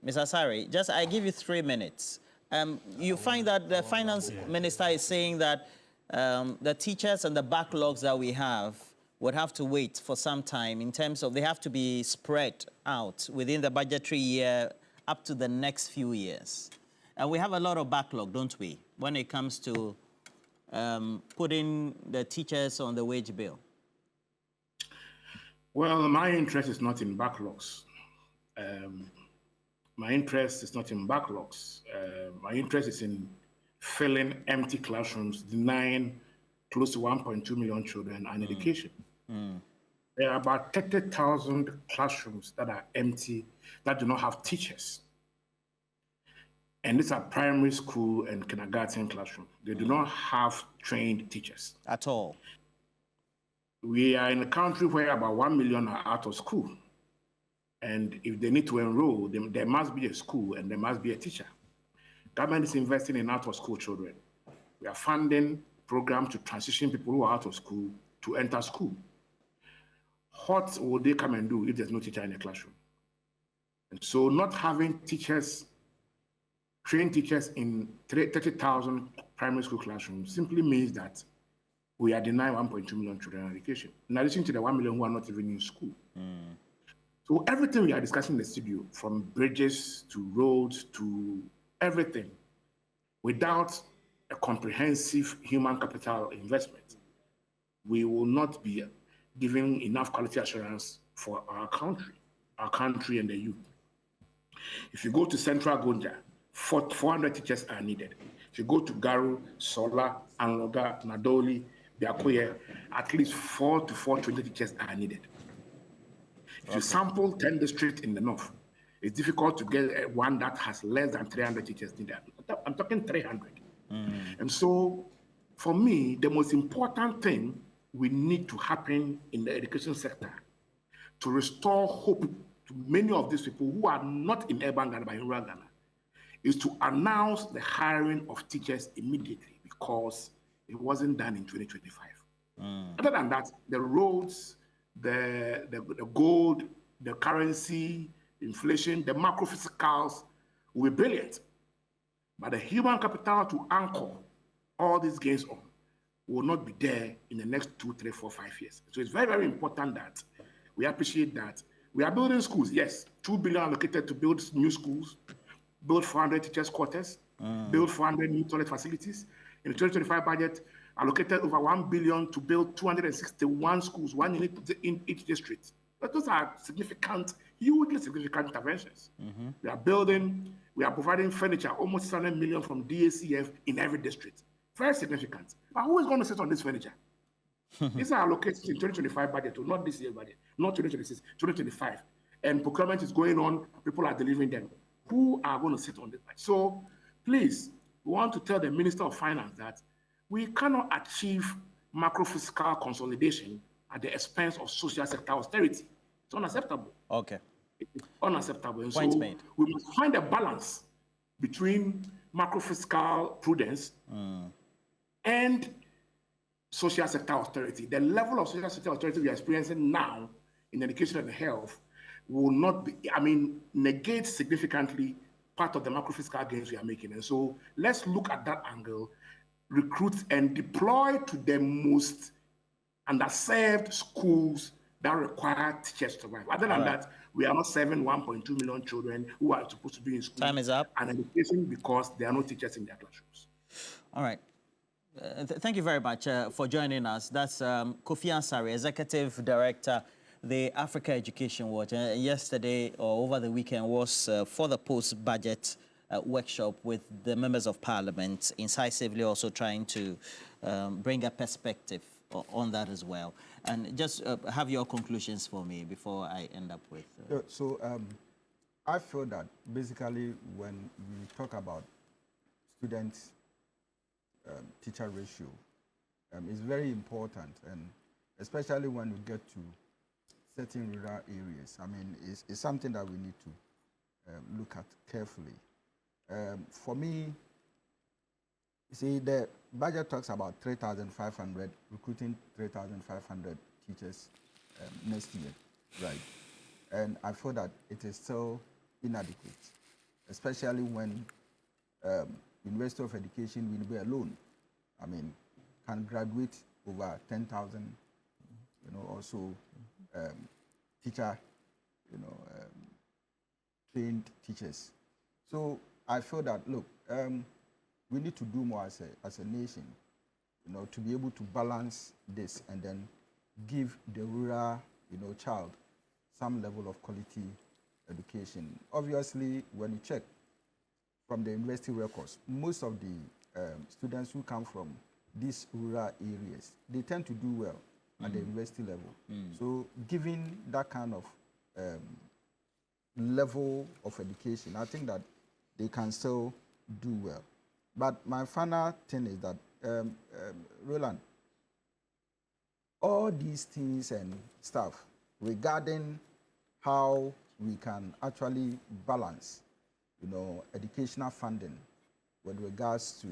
Ms. Asari. I give you 3 minutes. You find that the finance minister is saying that the teachers and the backlogs that we have would have to wait for some time in terms of they have to be spread out within the budgetary year up to the next few years. And we have a lot of backlog, don't we, when it comes to putting the teachers on the wage bill? Well, my interest is not in backlogs. My interest is not in backlogs. My interest is in filling empty classrooms, denying close to 1.2 million children an education. There are about 30,000 classrooms that are empty, that do not have teachers. And these are primary school and kindergarten classrooms. They do not have trained teachers. At all. We are in a country where about 1 million are out of school. And if they need to enroll, there must be a school and there must be a teacher. Government is investing in out-of-school children. We are funding programs to transition people who are out of school to enter school. What will they come and do if there's no teacher in the classroom? And so not having teachers, trained teachers in 30,000 primary school classrooms simply means that we are denying 1.2 million children education, in addition to the 1 million who are not even in school. So everything we are discussing in the studio, from bridges to roads to everything, without a comprehensive human capital investment, we will not be giving enough quality assurance for our country and the youth. If you go to Central Gonja, 400 teachers are needed. If you go to Garu, Sola, Anloga, Nadoli, Biakoye, at least 4 to 420 teachers are needed. If you sample 10 districts in the north, it's difficult to get one that has less than 300 teachers needed. I'm talking 300. And so, for me, the most important thing we need to happen in the education sector to restore hope to many of these people who are not in urban Ghana but in rural Ghana is to announce the hiring of teachers immediately, because it wasn't done in 2025. Other than that, the roads, the gold, the currency, inflation, the macro physicals will be brilliant. But the human capital to anchor all these gains on will not be there in the next 2, 3, 4, 5 years. So it's very, very important that we appreciate that. We are building schools, yes. 2 billion allocated to build new schools, build 400 teachers' quarters, build 400 new toilet facilities. In the 2025 budget, allocated over 1 billion to build 261 schools, one in each district. But those are significant, hugely significant interventions. We are providing furniture, almost 600 million from DACF in every district. Very significant. But who is going to sit on this furniture? These are allocated in 2025 budget, not this year's budget, not 2026, 2025. And procurement is going on, people are delivering them. Who are going to sit on this budget? So please, we want to tell the Minister of Finance that we cannot achieve macro fiscal consolidation at the expense of social sector austerity. It's unacceptable. Okay. It's unacceptable. And Point so made. we must find a balance between macro fiscal prudence and social sector austerity. The level of social sector austerity we are experiencing now in education and health will not be, negate significantly part of the macro fiscal gains we are making. And so let's look at that angle, recruit and deploy to the most underserved schools that require teachers to survive. Other than that, we are not serving 1.2 million children who are supposed to be in school. Time is up. And education because there are no teachers in their classrooms. All right. Thank you very much for joining us. That's Kofi Ansari, Executive Director, the Africa Education Watch. Yesterday or over the weekend was for the post-budget workshop with the members of Parliament, incisively also trying to bring a perspective on that as well. And just have your conclusions for me before I end up with... I feel that basically when we talk about students teacher ratio, it's very important, and especially when we get to certain rural areas. I mean, it's something that we need to look at carefully. For me, you see, the budget talks about 3,500, recruiting 3,500 teachers next year, right? And I feel that it is still inadequate, especially when University of Education will be alone. I mean, can graduate over 10,000, also teacher, trained teachers. So I feel that, look, we need to do more as a nation, to be able to balance this and then give the rural, child some level of quality education. Obviously, when you check from the university records, most of the students who come from these rural areas, they tend to do well at the university level. So given that kind of level of education, I think that they can still do well. But my final thing is that, Roland, all these things and stuff regarding how we can actually balance, educational funding with regards to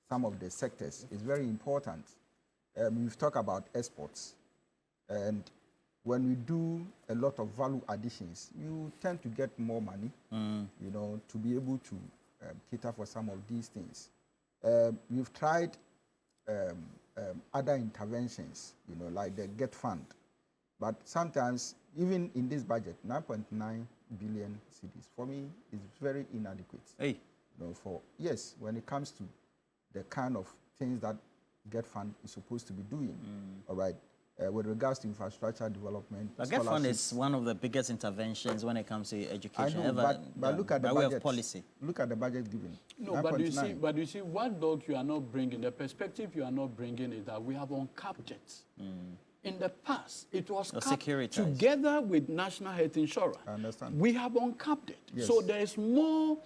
some of the sectors is very important. We've talked about exports, and when we do a lot of value additions, you tend to get more money, to be able to cater for some of these things. We've tried other interventions, like the GET Fund, but sometimes, even in this budget, 9.9 billion cedis, for me, is very inadequate. Hey. Yes, when it comes to the kind of things that GET Fund is supposed to be doing, all right, with regards to infrastructure development. The GET Fund is one of the biggest interventions when it comes to education I know, ever but look at the by budget. way of policy. Look at the budget given. No, but you see, what dog you are not bringing, the perspective you are not bringing is that we have uncapped it. In the past, it was capped together with National Health Insurance. I understand. We have uncapped it. Yes. So there is more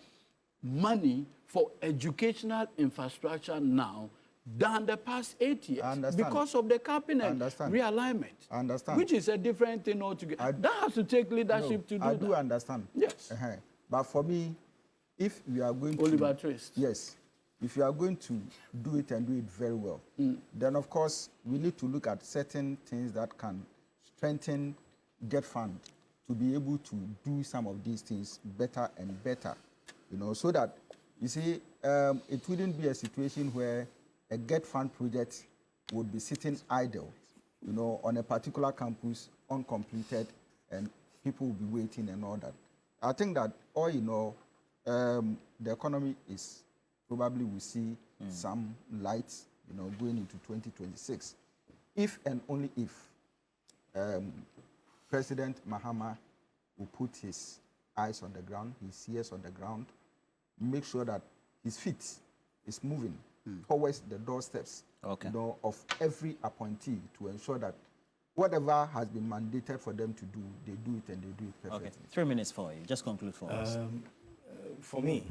money for educational infrastructure now than the past 8 years because of the capping and realignment. I understand. Which is a different thing altogether. That has to take leadership to do that. I do understand. Yes. But for me, if we are going Oliver Twist. Yes. If you are going to do it and do it very well, then of course we need to look at certain things that can strengthen GET Fund to be able to do some of these things better and better, so that, you see, it wouldn't be a situation where a GET Fund project would be sitting idle, on a particular campus, uncompleted, and people will be waiting and all that. I think that, all in all, the economy is probably will see some light, going into 2026. If and only if President Mahama will put his eyes on the ground, his ears on the ground, make sure that his feet is moving towards the doorsteps, of every appointee to ensure that whatever has been mandated for them to do, they do it and they do it perfectly. Okay, 3 minutes for you. Just conclude for us. For me,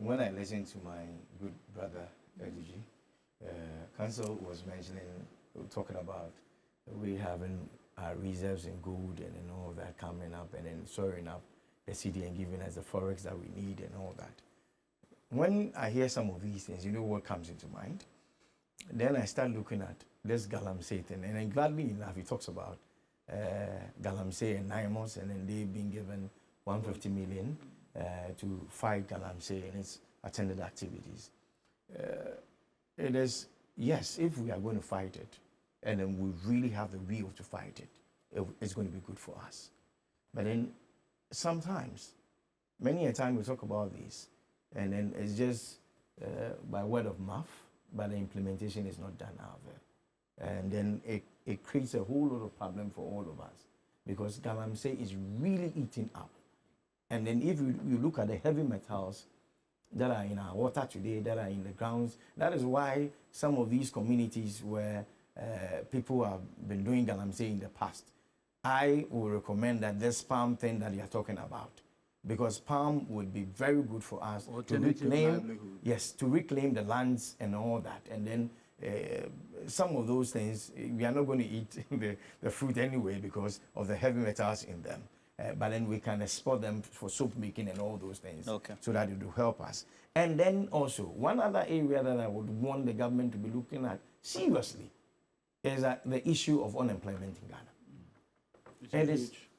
when I listened to my good brother, Ediji, Council was talking about we having our reserves in gold and all that coming up and then soaring up the city and giving us the forex that we need and all that. When I hear some of these things, you know what comes into mind? Then I start looking at this Galamsey thing, and then gladly enough, he talks about Galamsey and Naimos, and then they've been given 150 million to fight Galamsey and its attended activities. It is, yes, if we are going to fight it, and then we really have the will to fight it, it's going to be good for us. But then sometimes, many a time we talk about this, and then it's just by word of mouth, but the implementation is not done out there. And then it creates a whole lot of problem for all of us, because Galamsey is really eating up. And then if you look at the heavy metals that are in our water today, that are in the grounds, that is why some of these communities where people have been doing Galamsey in the past, I would recommend that this palm thing that you're talking about, because palm would be very good for us to reclaim, to reclaim the lands and all that. And then some of those things, we are not going to eat the fruit anyway because of the heavy metals in them. But then we can export them for soap making and all those things, so that it will help us. And then also, one other area that I would want the government to be looking at seriously is the issue of unemployment in Ghana.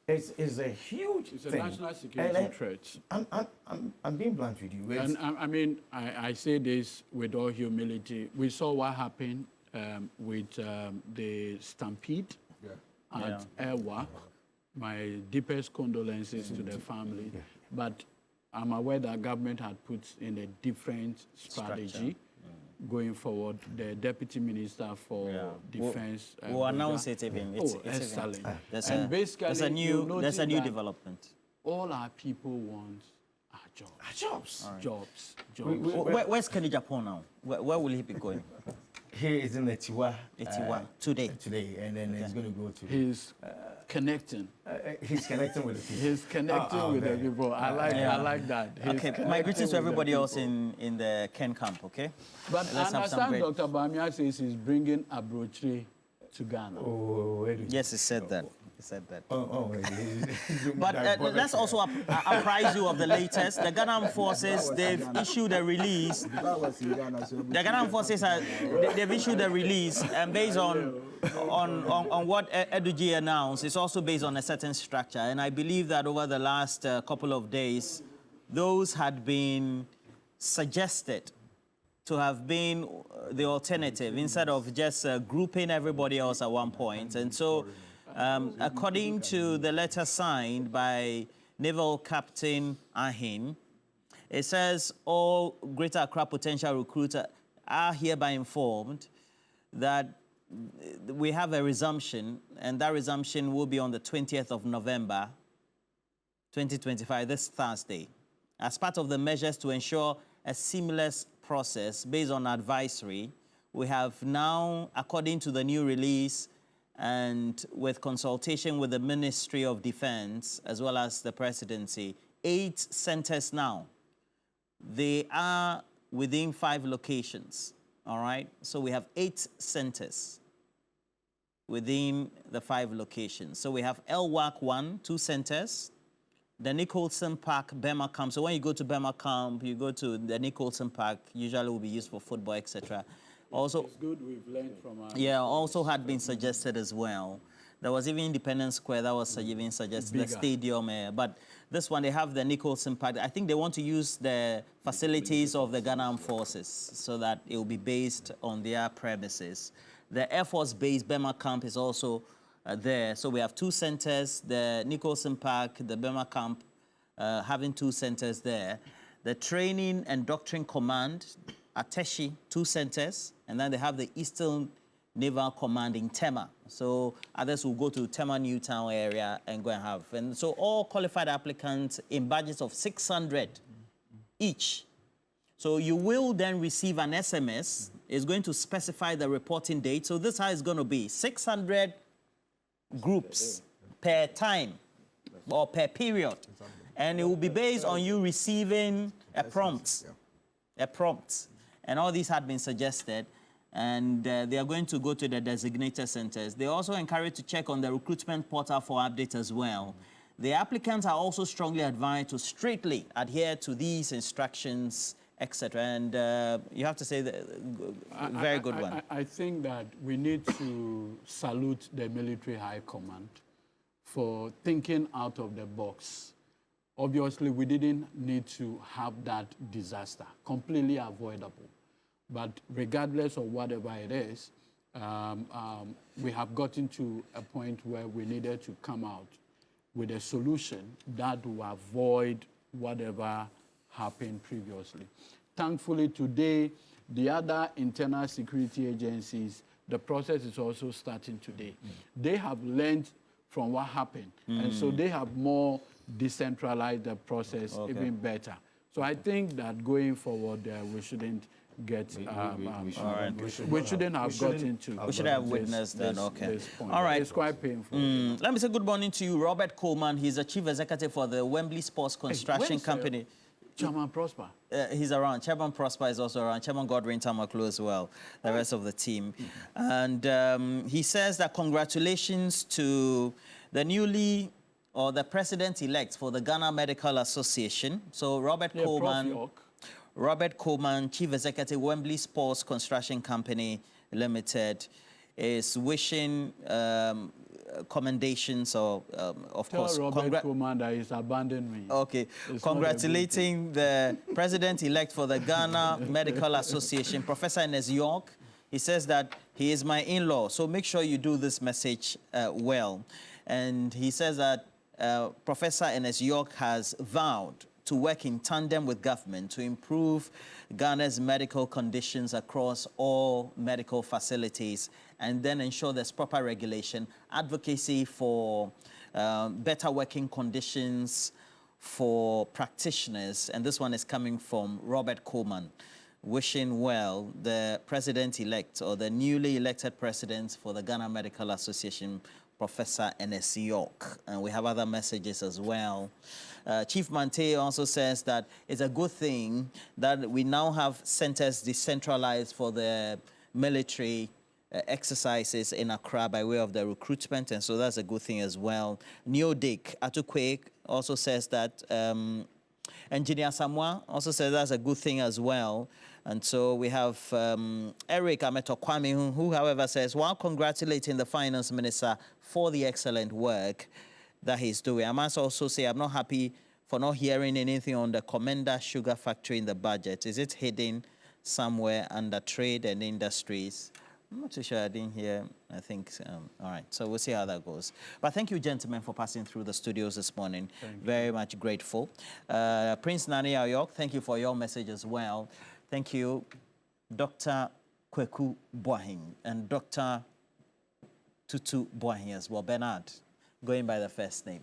It's a huge It's thing. a national security threat. I'm being blunt with you. And I mean, I say this with all humility. We saw what happened with the stampede at Ewa. My deepest condolences to the family. But I'm aware that government had put in a different strategy going forward. The deputy minister for defense. We'll announce it even. It's excellent. There's basically, there's a new development. All our people want are jobs. Jobs. Right. Jobs. Where's Kenny Japan now? Where will he be going? He is in the Tiwa. Today. Today, and then he's going to go to. He's connecting. He's connecting with the people. He's connecting with the people. I like that. Okay, my greetings to everybody else in the Ken camp, okay? But I understand Dr. Bamia says he's bringing Abrochiri to Ghana. Oh, yes, he said that. He said that. But let's also apprise you of the latest. The Ghana forces, they've issued a release. The Ghana forces they've issued a release, and based on what Eduji announced, it's also based on a certain structure. And I believe that over the last couple of days, those had been suggested to have been the alternative instead of just grouping everybody else at one point. And so, according to the letter signed by Naval Captain Ahin, it says all Greater Accra potential recruits are hereby informed that we have a resumption, and that resumption will be on the 20th of November, 2025, this Thursday, as part of the measures to ensure a seamless process based on advisory. We have now, according to the new release, and with consultation with the Ministry of Defense as well as the presidency, 8 centers now. They are within 5 locations, all right? So we have 8 centers within the 5 locations. So we have LWAC 1, 2 centers, the Nicholson Park, Bema Camp. So when you go to Bema Camp, you go to the Nicholson Park, usually will be used for football, etc. Also, it's good we've learned from our... Yeah, also had been suggested as well. There was even Independence Square that was even suggested, the stadium. But this one, they have the Nicholson Park. I think they want to use the facilities of the Ghana Armed Forces so that it will be based on their premises. The Air Force Base, Bema Camp, is also there. So we have 2 centers, the Nicholson Park, the Bema Camp, having 2 centers there. The Training and Doctrine Command, Ateshi, 2 centers, and then they have the Eastern Naval Command in Tema. So others will go to Tema Newtown area and go and have. And so all qualified applicants in budgets of 600 each. So you will then receive an SMS. It's going to specify the reporting date. So this is how it's going to be. 600 groups per time or per period. And it will be based on you receiving a prompt. A prompt. And all these had been suggested. And they are going to go to the designated centers. They also encourage to check on the recruitment portal for updates as well. The applicants are also strongly advised to strictly adhere to these instructions, etc. And you have to say very good one. I think that we need to salute the military high command for thinking out of the box. Obviously, we didn't need to have that disaster, completely avoidable. But regardless of whatever it is, we have gotten to a point where we needed to come out with a solution that will avoid whatever happened previously. Thankfully, today, the other internal security agencies, the process is also starting today. They have learned from what happened, and so they have more decentralized the process even better. So I think that going forward, we shouldn't get we shouldn't have gotten to. We should have witnessed that. This point. All right. It's quite painful. Let me say good morning to you, Robert Coleman. He's the chief executive for the Wembley Sports Construction Company. Chairman Prosper. he's around. Chairman Prosper is also around. Chairman Godwin Tamaklo as well, the rest of the team. And he says that congratulations to the the president-elect for the Ghana Medical Association. So Robert Coleman, Chief Executive, Wembley Sports Construction Company Limited, is wishing commendations of course. Robert Coleman that he's abandoned me. Okay, congratulating the president-elect for the Ghana Medical Association, Professor Ernest York. He says that he is my in-law, so make sure you do this message well. And he says that Professor Ernest York has vowed to work in tandem with government to improve Ghana's medical conditions across all medical facilities and then ensure there's proper regulation, advocacy for better working conditions for practitioners. And this one is coming from Robert Coleman, wishing well the president-elect or the newly elected president for the Ghana Medical Association, Professor Ernest York. And we have other messages as well. Chief Mante also says that it's a good thing that we now have centers decentralized for the military exercises in Accra by way of the recruitment, and so that's a good thing as well. Newday Atukwe also says that, Engineer Samoa also says that's a good thing as well. And so we have Eric Ameto Kwame, who, however, says, while congratulating the finance minister for the excellent work that he's doing, I must also say I'm not happy for not hearing anything on the Commander Sugar Factory in the budget. Is it hidden somewhere under trade and industries? I'm not too sure. I didn't hear. I think, all right. So we'll see how that goes. But thank you, gentlemen, for passing through the studios this morning. Very much grateful. Prince Nani Ayok, thank you for your message as well. Thank you, Dr. Kweku Boahin and Dr. Tutu Boahin as well. Bernard, going by the first name.